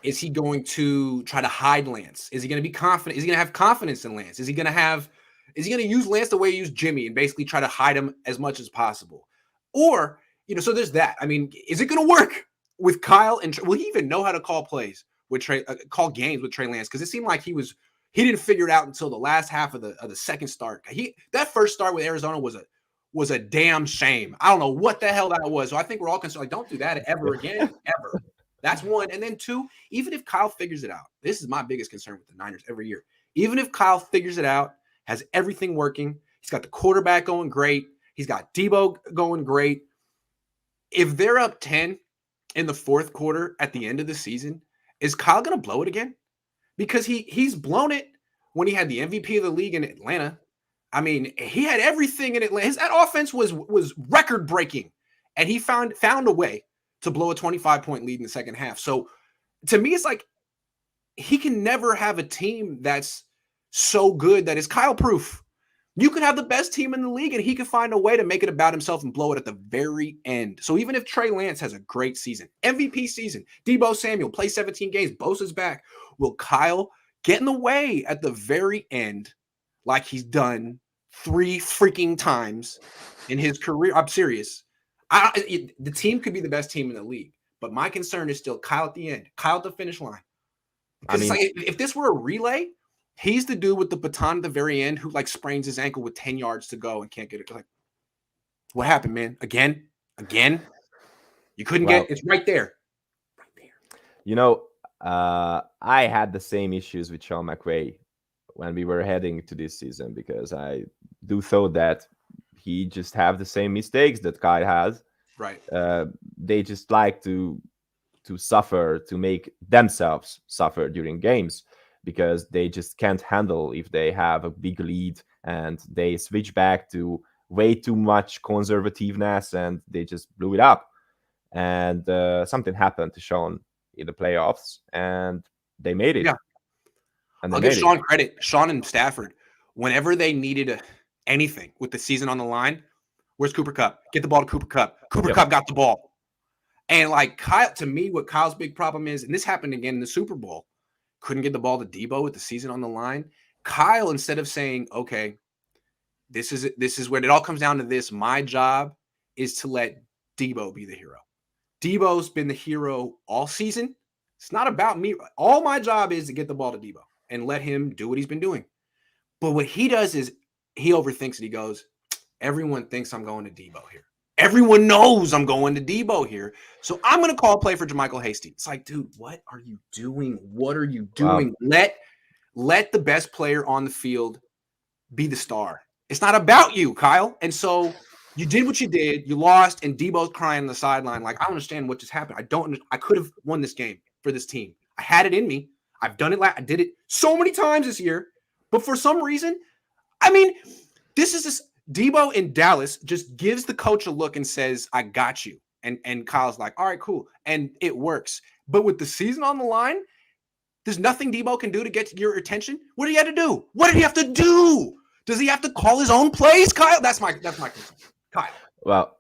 Is he going to try to hide Lance? Is he going to be confident? Is he going to have confidence in Lance? Is he going to use Lance the way he used Jimmy and basically try to hide him as much as possible? Or, so there's that. Is it going to work with Kyle? And will he even know how to call plays with call games with Trey Lance? Because it seemed like he didn't figure it out until the last half of the second start. That first start with Arizona was a damn shame. I don't know what the hell that was. So I think we're all concerned. Like, don't do that ever again, ever. That's one. And then two, even if Kyle figures it out, this is my biggest concern with the Niners every year. Even if Kyle figures it out, has everything working, he's got the quarterback going great, he's got Debo going great. If they're up 10 in the fourth quarter at the end of the season, is Kyle going to blow it again? Because he's blown it when he had the MVP of the league in Atlanta. He had everything in Atlanta. That offense was record-breaking, and he found a way to blow a 25-point lead in the second half. So, to me, it's like he can never have a team that's so good that is Kyle-proof. You could have the best team in the league, and he could find a way to make it about himself and blow it at the very end. So, even if Trey Lance has a great season, MVP season, Debo Samuel plays 17 games, Bosa's back, will Kyle get in the way at the very end like he's done 3 freaking times in his career? I'm serious. The team could be the best team in the league, but my concern is still Kyle at the end, Kyle at the finish line. Because it's like, if this were a relay, he's the dude with the baton at the very end who sprains his ankle with 10 yards to go and can't get it. Like, what happened, man? Again? You couldn't get it's right there.
I had the same issues with Sean McVay when we were heading to this season, because I do thought that he just have the same mistakes that Kyle has.
Right.
They just like to suffer, to make themselves suffer during games, because they just can't handle if they have a big lead and they switch back to way too much conservativeness and they just blew it up. And something happened to Sean in the playoffs and they made it.
Yeah.
And
I'll give Sean credit. Sean and Stafford, whenever they needed anything with the season on the line, Where's Cooper Kupp? Get the ball to Cooper Kupp. Cooper Kupp got the ball. And like Kyle, to me, what Kyle's big problem is, and this happened again in the Super Bowl, couldn't get the ball to Debo with the season on the line. Kyle, instead of saying, okay, this is where it all comes down to this. My job is to let Debo be the hero. Debo's been the hero all season. It's not about me. All my job is to get the ball to Debo and let him do what he's been doing. But what he does is he overthinks it. He goes, everyone thinks I'm going to Debo here. Everyone knows I'm going to Debo here. So I'm going to call a play for JaMychal Hasty. It's like, dude, what are you doing? What are you doing? Wow. Let the best player on the field be the star. It's not about you, Kyle. And so you did what you did. You lost, and Debo's crying on the sideline. Like, I don't understand what just happened. I could have won this game for this team. I had it in me. I've done it. I did it so many times this year. But for some reason, I mean, Debo in Dallas just gives the coach a look and says, I got you. And Kyle's like, all right, cool. And it works. But with the season on the line, there's nothing Debo can do to get your attention. What do you have to do? What did he have to do? Does he have to call his own plays, Kyle? That's my concern. Kyle.
Well,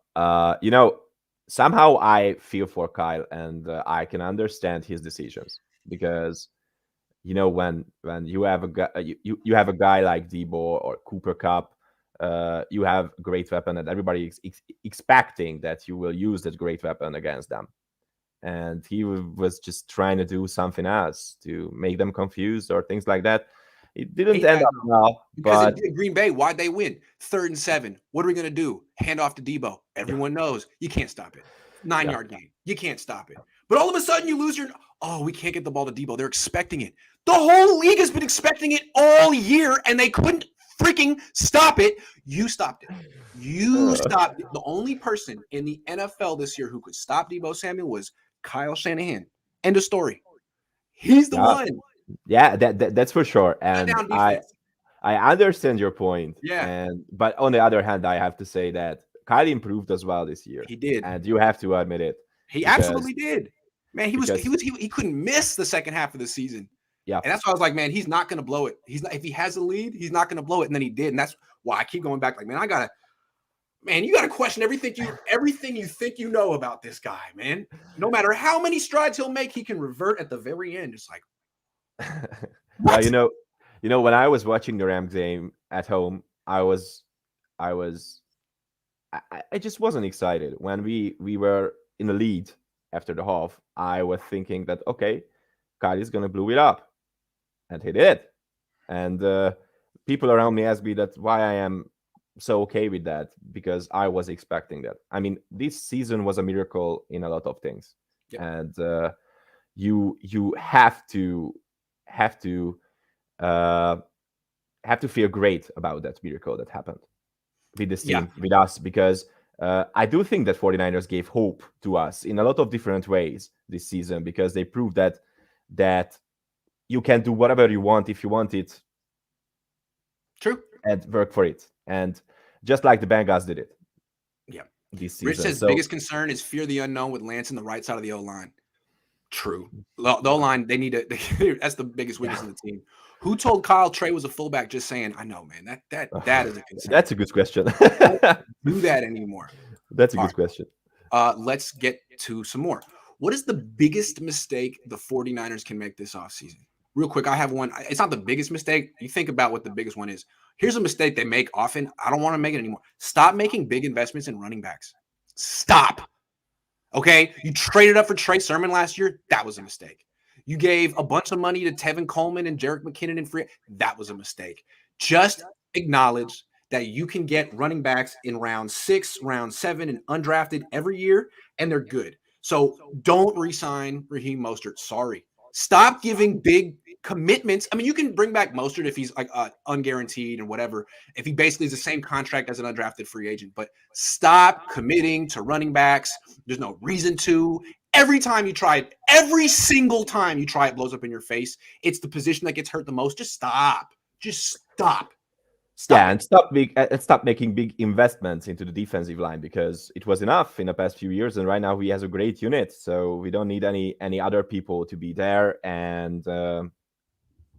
somehow I feel for Kyle, and I can understand his decisions because, when you have a guy, you have a guy like Debo or Cooper Kupp, you have a great weapon, and everybody is expecting that you will use that great weapon against them. And he was just trying to do something else to make them confused or things like that. It didn't end up well.
Because in Green Bay, why'd they win? 3rd and 7. What are we going to do? Hand off to Debo. Everyone knows you can't stop it. 9-yard game. You can't stop it. But all of a sudden you lose we can't get the ball to Debo. They're expecting it. The whole league has been expecting it all year, and they couldn't freaking stop it. You stopped it. You stopped it. The only person in the NFL this year who could stop Debo Samuel was Kyle Shanahan. End of story. He's the one.
Yeah, that's for sure. And I understand your point.
Yeah.
But on the other hand, I have to say that Kyle improved as well this year.
He did.
And you have to admit it.
He absolutely did. Man, he couldn't miss the second half of the season.
Yeah.
And that's why I was like, man, he's not going to blow it. He's not, if he has a lead, he's not going to blow it. And then he did. And that's why I keep going back. Like, man, you got to question everything you think you know about this guy, man. No matter how many strides he'll make, he can revert at the very end. It's like,
well, when I was watching the Rams game at home, I just wasn't excited. When we were in the lead after the half, I was thinking that, okay, Kyle is going to blow it up. And he did. And people around me asked me that why I am so okay with that, because I was expecting that. I mean, this season was a miracle in a lot of things.
Yep.
And you have to feel great about that miracle that happened with this team, with us, because I do think that 49ers gave hope to us in a lot of different ways this season, because they proved that you can do whatever you want if you want it.
True.
And work for it. And just like the Bengals did it.
Yeah.
This season.
Rich says biggest concern is fear the unknown with Lance on the right side of the O-line. True. The O-line, they need to that's the biggest weakness of the team. Who told Kyle Trey was a fullback? Just saying, I know, man. That is a concern.
That's a good question.
Don't do that anymore.
That's a good question.
Let's get to some more. What is the biggest mistake the 49ers can make this offseason? Real quick, I have one. It's not the biggest mistake. You think about what the biggest one is. Here's a mistake they make often. I don't want to make it anymore. Stop making big investments in running backs. Stop. Okay? You traded up for Trey Sermon last year. That was a mistake. You gave a bunch of money to Tevin Coleman and Jerick McKinnon and free. That was a mistake. Just acknowledge that you can get running backs in round 6, round 7, and undrafted every year, and they're good. So don't re-sign Raheem Mostert. Sorry. Stop giving big commitments. I mean, you can bring back Mostert if he's like unguaranteed and whatever, if he basically is the same contract as an undrafted free agent. But stop committing to running backs. There's no reason to. Every single time you try it blows up in your face. It's the position that gets hurt the most. Just stop. Stop.
Yeah, and stop making big investments into the defensive line, because it was enough in the past few years, and right now he has a great unit, so we don't need any other people to be there, and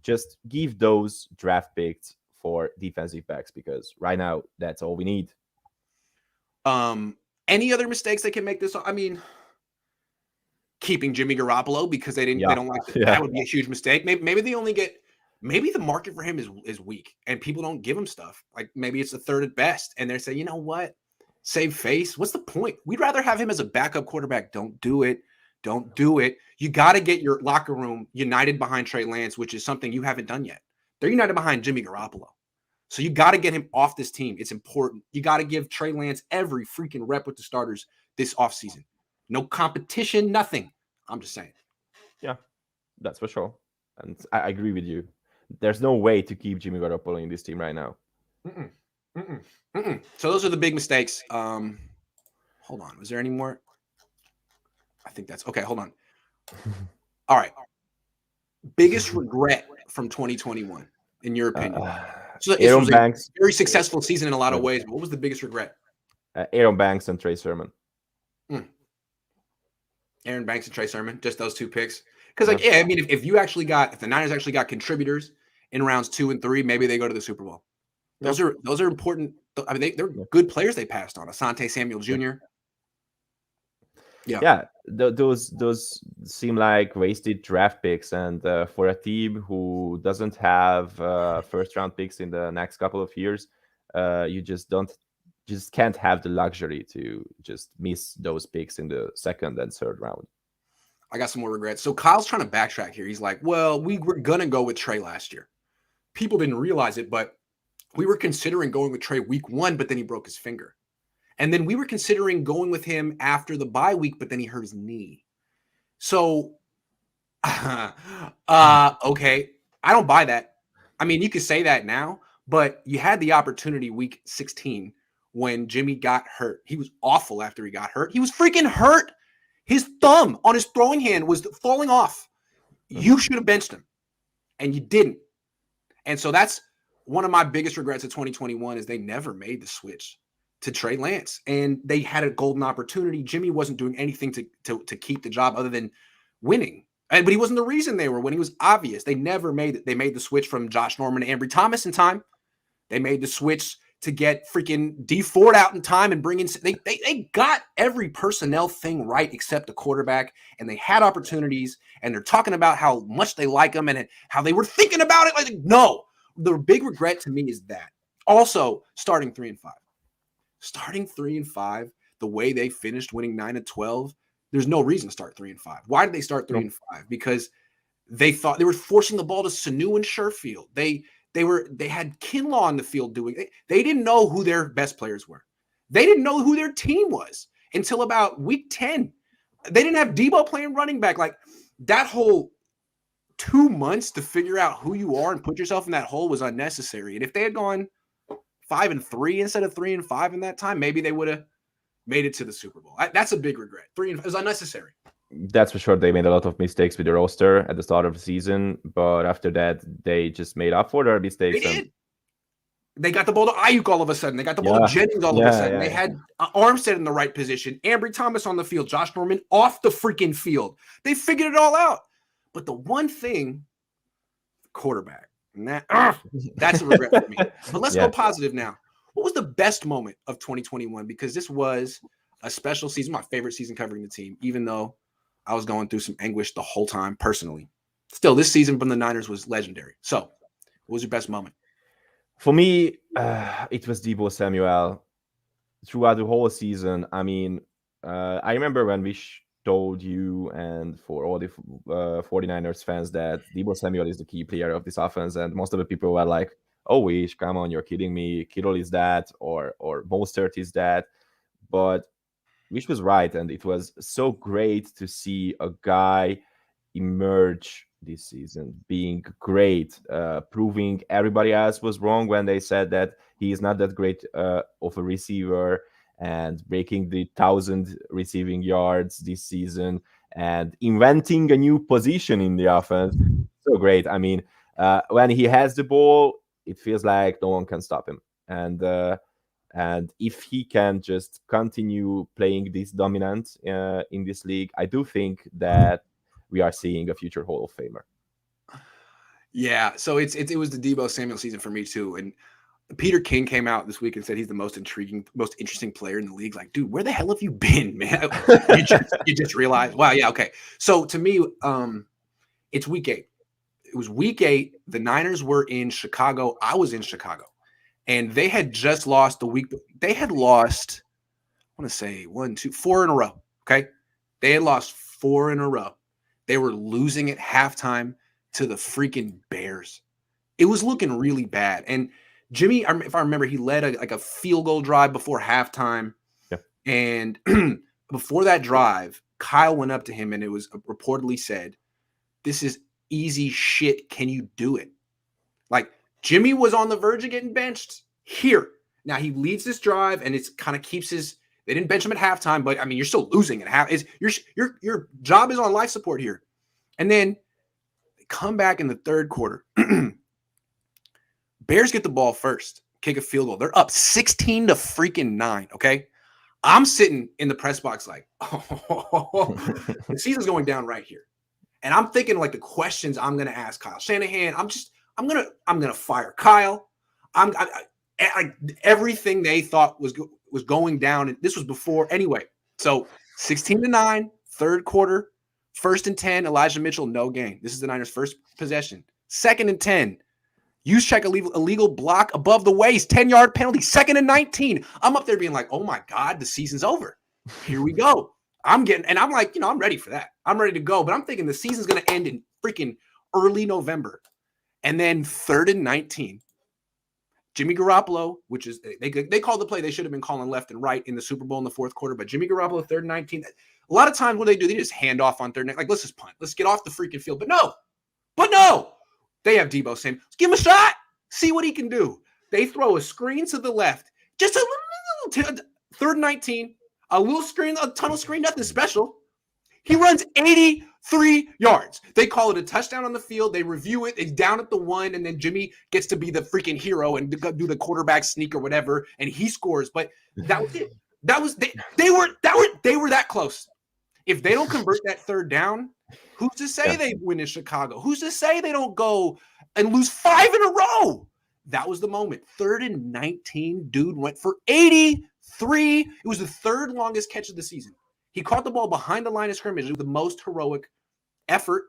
just give those draft picks for defensive backs, because right now that's all we need.
Any other mistakes they can make this? I mean, keeping Jimmy Garoppolo because they don't like that. That would be a huge mistake. Maybe they only get. Maybe the market for him is weak and people don't give him stuff. Like maybe it's the third at best, and they're saying, you know what, save face. What's the point? We'd rather have him as a backup quarterback. Don't do it. Don't do it. You got to get your locker room united behind Trey Lance, which is something you haven't done yet. They're united behind Jimmy Garoppolo. So you got to get him off this team. It's important. You got to give Trey Lance every freaking rep with the starters this offseason. No competition, nothing. I'm just saying.
Yeah, that's for sure. And I agree with you. There's no way to keep Jimmy Garoppolo in this team right now.
So those are the big mistakes. Hold on. Was there any more? I think that's okay. Hold on. All right. Biggest regret from 2021, in your opinion? So it was Banks, a very successful season in a lot of ways. But what was the biggest regret?
Aaron Banks and Trey Sermon.
Aaron Banks and Trey Sermon, just those two picks. Because, I mean, if the Niners actually got contributors in rounds 2 and 3, maybe they go to the Super Bowl. Those are important. I mean, they're good players they passed on. Asante Samuel Jr.
Yeah. Those seem like wasted draft picks, and for a team who doesn't have first round picks in the next couple of years, you just can't have the luxury to just miss those picks in the second and third round.
I got some more regrets. So Kyle's trying to backtrack here. He's like, well, we were going to go with Trey last year. People didn't realize it, but we were considering going with Trey week 1, but then he broke his finger. And then we were considering going with him after the bye week, but then he hurt his knee. So, okay, I don't buy that. I mean, you could say that now, but you had the opportunity week 16 when Jimmy got hurt. He was awful after he got hurt. He was freaking hurt. His thumb on his throwing hand was falling off. You should have benched him, and you didn't. And so that's one of my biggest regrets of 2021 is they never made the switch to Trey Lance, and they had a golden opportunity. Jimmy wasn't doing anything to keep the job other than winning, but he wasn't the reason they were winning. It was obvious. They never made it. They made the switch from Josh Norman to Ambry Thomas in time. They made the switch to get freaking D Ford out in time and bring in. They got every personnel thing right except the quarterback, and they had opportunities. And they're talking about how much they like him and how they were thinking about it. Like, no, the big regret to me is that. Also, starting 3-5. Starting 3-5, the way they finished winning 9-12, there's no reason to start 3-5. Why did they start 3-5? Because they thought they were forcing the ball to Sanu and Sherfield. They had Kinlaw on the field doing it. They didn't know who their best players were. They didn't know who their team was until about week 10. They didn't have Debo playing running back. Like that whole 2 months to figure out who you are and put yourself in that hole was unnecessary. And if they had gone 5-3 instead of 3-5 in that time, maybe they would have made it to the Super Bowl. That's a big regret. 3-5 is unnecessary.
That's for sure. They made a lot of mistakes with the roster at the start of the season, but after that, they just made up for their mistakes.
They did. They got the ball to Ayuk all of a sudden. They got the ball to Jennings all of a sudden. They had Armstead in the right position. Ambry Thomas on the field. Josh Norman off the freaking field. They figured it all out. But the one thing, quarterback, and that's a regret for me. But let's go positive now. What was the best moment of 2021? Because this was a special season, my favorite season covering the team, even though I was going through some anguish the whole time personally. Still, this season from the Niners was legendary. So, what was your best moment?
For me, it was Deebo Samuel. Throughout the whole season, I mean, I remember when we told you and for all the 49ers fans that Deebo Samuel is the key player of this offense, and most of the people were like, oh, Wish, come on, you're kidding me. Kittle is that, or Mostert is that. But Wish was right, and it was so great to see a guy emerge this season, being great, proving everybody else was wrong when they said that he is not that great of a receiver, and breaking the 1,000 receiving yards this season and inventing a new position in the offense. So great. I mean, when he has the ball, it feels like no one can stop him. And if he can just continue playing this dominant in this league, I do think that we are seeing a future Hall of Famer.
Yeah, so it was the Deebo Samuel season for me too, and Peter King came out this week and said he's the most interesting player in the league. Like, dude, where the hell have you been, man? you just realized? Wow, yeah, okay. So to me, it's week 8. It was week 8. The Niners were in Chicago. I was in Chicago. And they had just lost the week. They had lost, I want to say 4 in a row. Okay. They had lost 4 in a row. They were losing at halftime to the freaking Bears. It was looking really bad. And Jimmy, if I remember, he led a field goal drive before halftime.
Yeah.
And before that drive, Kyle went up to him and it was reportedly said, "This is easy shit. Can you do it?" Like, Jimmy was on the verge of getting benched here. Now he leads this drive and it's kind of keeps his. They didn't bench him at halftime, but I mean, you're still losing at half. Your job is on life support here. And then they come back in the third quarter. Bears get the ball first, kick a field goal. They're up 16-9. Okay, I'm sitting in the press box like, oh, the season's going down right here. And I'm thinking like the questions I'm going to ask Kyle Shanahan. I'm gonna fire Kyle. Everything they thought was going down. And this was before anyway. So 16-9, third quarter, 1st and 10. Elijah Mitchell, no gain. This is the Niners' first possession. 2nd and 10. Juszczyk illegal block above the waist, 10-yard penalty. 2nd and 19. I'm up there being like, oh my God, the season's over. Here we go. I'm like, I'm ready for that. I'm ready to go. But I'm thinking the season's gonna end in freaking early November. And then 3rd and 19. Jimmy Garoppolo, which is they called the play they should have been calling left and right in the Super Bowl in the 4th quarter, but Jimmy Garoppolo 3rd and 19. A lot of times what they do, they just hand off on 3rd and like, let's just punt. Let's get off the freaking field. But no. They have Debo saying, let's give him a shot. See what he can do. They throw a screen to the left. Just a little 3rd and 19. A little screen, a tunnel screen, nothing special. He runs 83 yards. They call it a touchdown on the field. They review it. It's down at the 1, and then Jimmy gets to be the freaking hero and do the quarterback sneak or whatever, and he scores. But that was it. They were that close. If they don't convert that 3rd down, who's to say they win in Chicago? Who's to say they don't go and lose 5 in a row? That was the moment. 3rd and 19, dude went for 83. It was the 3rd longest catch of the season. He caught the ball behind the line of scrimmage. It was the most heroic effort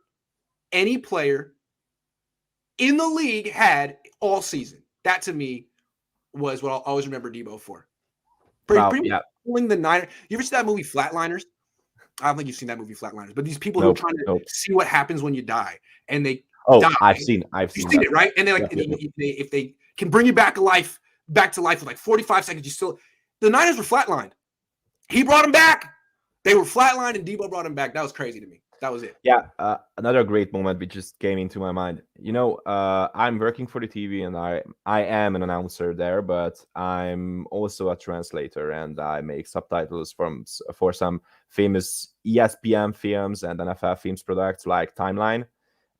any player in the league had all season. That, to me, was what I'll always remember Debo for. Pulling the Niners. You ever see that movie Flatliners? I don't think you've seen that movie Flatliners, but these people who are trying to see what happens when you die, and they die.
I've seen
it, right? And they're like, if they can bring you back to life with like 45 seconds, the Niners were flatlined. He brought them back. They were flatlined, and Debo brought him back. That was crazy to me. That was it.
Yeah, another great moment which just came into my mind. I'm working for the TV, and I am an announcer there, but I'm also a translator, and I make subtitles for some famous ESPN films and NFL films products like Timeline.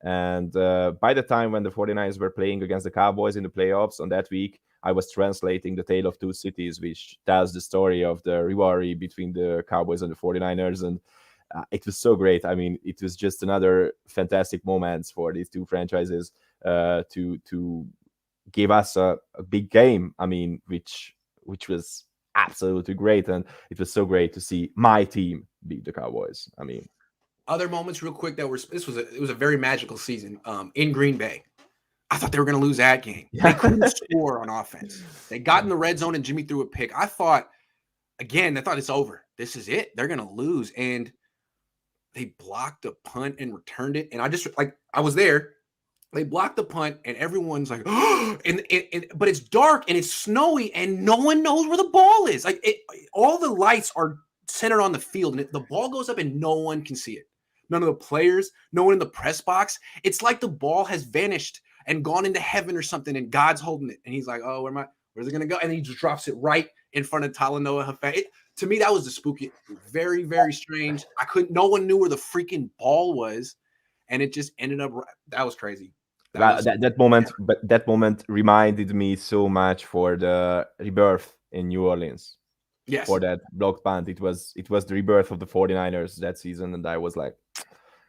And by the time when the 49ers were playing against the Cowboys in the playoffs on that week, I was translating The Tale of Two Cities, which tells the story of the rivalry between the Cowboys and the 49ers. And it was so great. I mean, it was just another fantastic moment for these two franchises to give us a big game. I mean, which was absolutely great. And it was so great to see my team beat the Cowboys. I mean,
other moments real quick it was a very magical season in Green Bay. I thought they were going to lose that game. They couldn't score on offense. They got in the red zone and Jimmy threw a pick. I thought it's over. This is it. They're going to lose. And they blocked the punt and returned it. And I was there. They blocked the punt and everyone's like, oh, but it's dark and it's snowy and no one knows where the ball is. All the lights are centered on the field and the ball goes up and no one can see it. None of the players, no one in the press box. It's like the ball has vanished and gone into heaven or something, and God's holding it. And he's like, oh, where's it going to go? And he just drops it right in front of Talanoa Hufanga. To me, that was the spooky, very, very strange. No one knew where the freaking ball was, and it just ended up, that was crazy.
That moment reminded me so much for the rebirth in New Orleans.
Yes.
For that blocked punt. It was the rebirth of the 49ers that season, and I was like,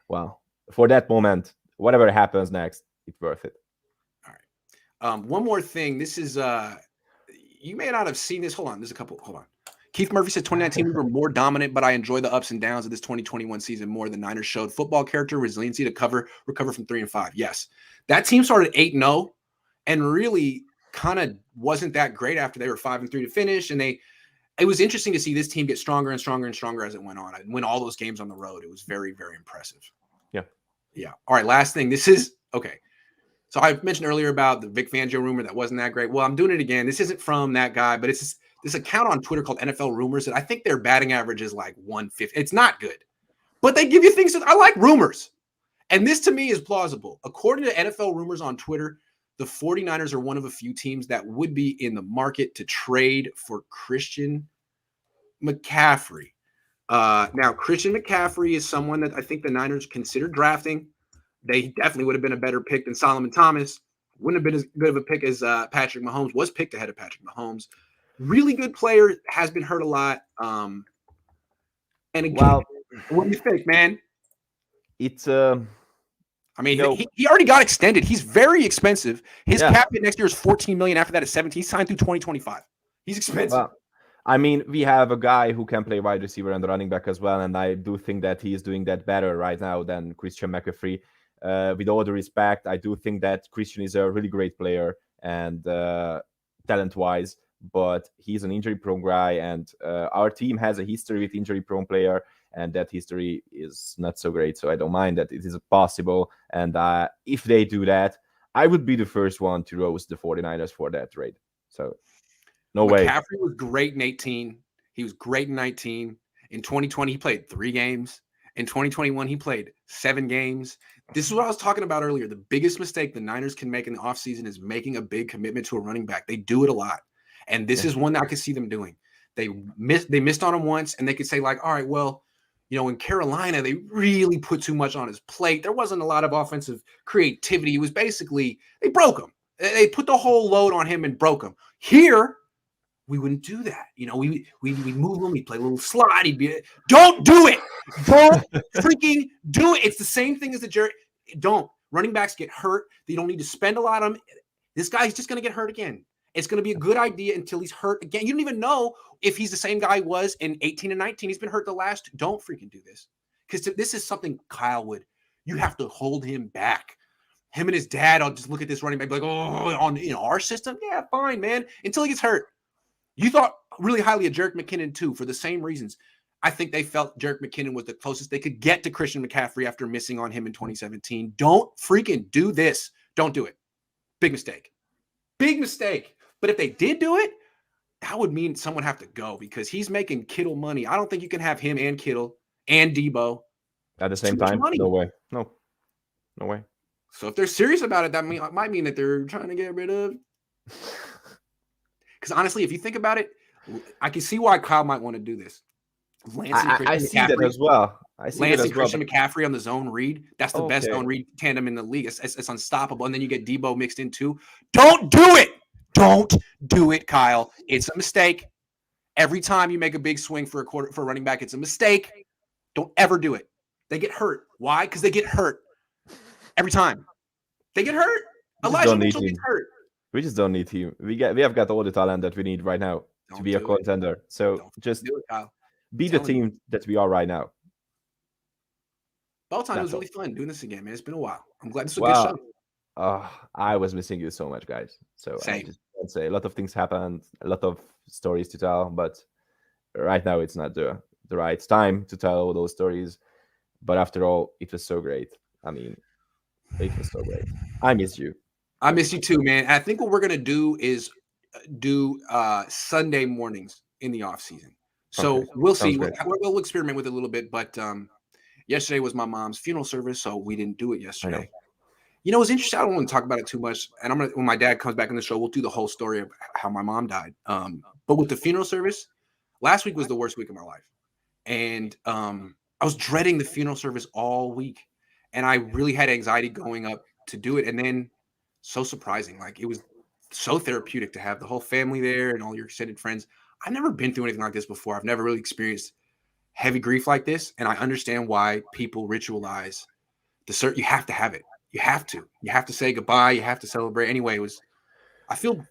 wow. For that moment, whatever happens next, it's worth it.
One more thing. This is you may not have seen this. Hold on. There's a couple. Hold on. Keith Murphy said 2019 we were more dominant, but I enjoy the ups and downs of this 2021 season more. The Niners showed football character, resiliency to recover from 3-5. Yes. That team started 8-0 and really kind of wasn't that great after they were 5-3 to finish. And it was interesting to see this team get stronger and stronger and stronger as it went on and win all those games on the road. It was very, very impressive.
Yeah.
Yeah. All right. Last thing. This is okay. So I mentioned earlier about the Vic Fangio rumor that wasn't that great. Well, I'm doing it again. This isn't from that guy, but it's this account on Twitter called NFL Rumors that I think their batting average is like 150. It's not good, but they give you things that I like rumors. And this to me is plausible. According to NFL Rumors on Twitter, the 49ers are one of a few teams that would be in the market to trade for Christian McCaffrey. Now, Christian McCaffrey is someone that I think the Niners considered drafting. They definitely would have been a better pick than Solomon Thomas. Wouldn't have been as good of a pick as Patrick Mahomes. Was picked ahead of Patrick Mahomes. Really good player. Has been hurt a lot. And again, what do you think, man?
It's
I mean, he already got extended. He's very expensive. His cap hit next year is $14 million. After that is 17. He's signed through 2025. He's expensive.
Well, I mean, we have a guy who can play wide receiver and running back as well, and I do think that he is doing that better right now than Christian McCaffrey. With all the respect, I do think that Christian is a really great player and talent-wise, but he's an injury-prone guy, and our team has a history with injury-prone player, and that history is not so great, so I don't mind that it is possible, and if they do that, I would be the first one to roast the 49ers for that trade. So, no way.
McCaffrey was great in 18. He was great in 19. In 2020, he played 3 games. In 2021, he played 7 games. This is what I was talking about earlier. The biggest mistake the Niners can make in the offseason is making a big commitment to a running back. They do it a lot. And this is one that I could see them doing. They missed on him once, and they could say, like, all right, well, in Carolina, they really put too much on his plate. There wasn't a lot of offensive creativity. It was basically, they broke him. They put the whole load on him and broke him. Here, we wouldn't do that. We move him. We play a little slide. Don't do it. Don't freaking do it. It's the same thing as the Jerry. Don't. Running backs get hurt. They don't need to spend a lot on him. This guy's just going to get hurt again. It's going to be a good idea until he's hurt again. You don't even know if he's the same guy he was in 18 and 19. He's been hurt the last. Don't freaking do this. Because this is something Kyle would. You have to hold him back. Him and his dad, I'll just look at this running back like, oh, on our system? Yeah, fine, man. Until he gets hurt. You thought really highly of Jerick McKinnon, too, for the same reasons. I think they felt Jerick McKinnon was the closest they could get to Christian McCaffrey after missing on him in 2017. Don't freaking do this. Don't do it. Big mistake. Big mistake. But if they did do it, that would mean someone have to go because he's making Kittle money. I don't think you can have him and Kittle and Debo
at the same time. No way. No way.
So if they're serious about it, that might mean that they're trying to get rid of. Because honestly, if you think about it, I can see why Kyle might want to do this.
I see that as well.
Christian McCaffrey on the zone read. That's the best zone read tandem in the league. It's unstoppable. And then you get Debo mixed in too. Don't do it. Don't do it, Kyle. It's a mistake. Every time you make a big swing for a running back, it's a mistake. Don't ever do it. They get hurt. Why? Because they get hurt every time. They get hurt. Elijah Mitchell gets hurt.
We just don't need him. We have got all the talent that we need right now to be a contender. So just do it, Kyle. Be the team that we are right now.
Botond, it was really fun doing this again, man. It's been a while. I'm glad this was a good show.
I was missing you so much, guys. So
Same.
I just want to say a lot of things happened, a lot of stories to tell, but right now it's not the right time to tell all those stories. But after all, it was so great. I mean, it was so great. I miss you.
I miss you too, man. And I think what we're gonna do is do Sunday mornings in the off season. So we'll see. We'll experiment with it a little bit. But yesterday was my mom's funeral service, so we didn't do it yesterday. It was interesting. I don't want to talk about it too much. And when my dad comes back on the show, we'll do the whole story of how my mom died. But with the funeral service, last week was the worst week of my life. And I was dreading the funeral service all week. And I really had anxiety going up to do it. And then so surprising. Like it was so therapeutic to have the whole family there and all your extended friends. I've never been through anything like this before. I've never really experienced heavy grief like this. And I understand why people ritualize you have to have it. You have to say goodbye. You have to celebrate. Anyway, it was I feel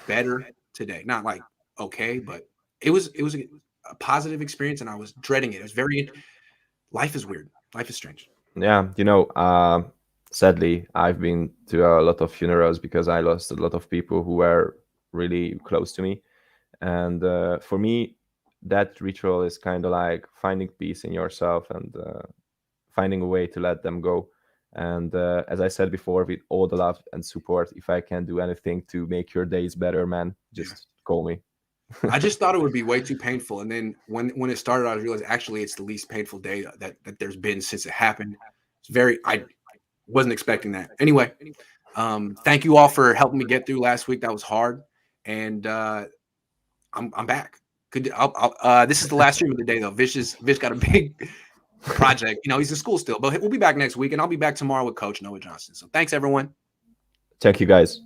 better today. Not like okay, but it was a positive experience, and I was dreading it. It was very. Life is weird. Life is strange.
Yeah, sadly, I've been to a lot of funerals because I lost a lot of people who were really close to me. And for me, that ritual is kind of like finding peace in yourself and finding a way to let them go. And as I said before, with all the love and support, if I can do anything to make your days better, man, just call me.
I just thought it would be way too painful, and then when it started, I realized actually it's the least painful day that there's been since it happened. It's I wasn't expecting that. Anyway, thank you all for helping me get through last week. That was hard, and I'm back. This is the last stream of the day though. Vish got a big project. He's in school still, but we'll be back next week, and I'll be back tomorrow with Coach Noah Johnson. So thanks everyone.
Thank you guys.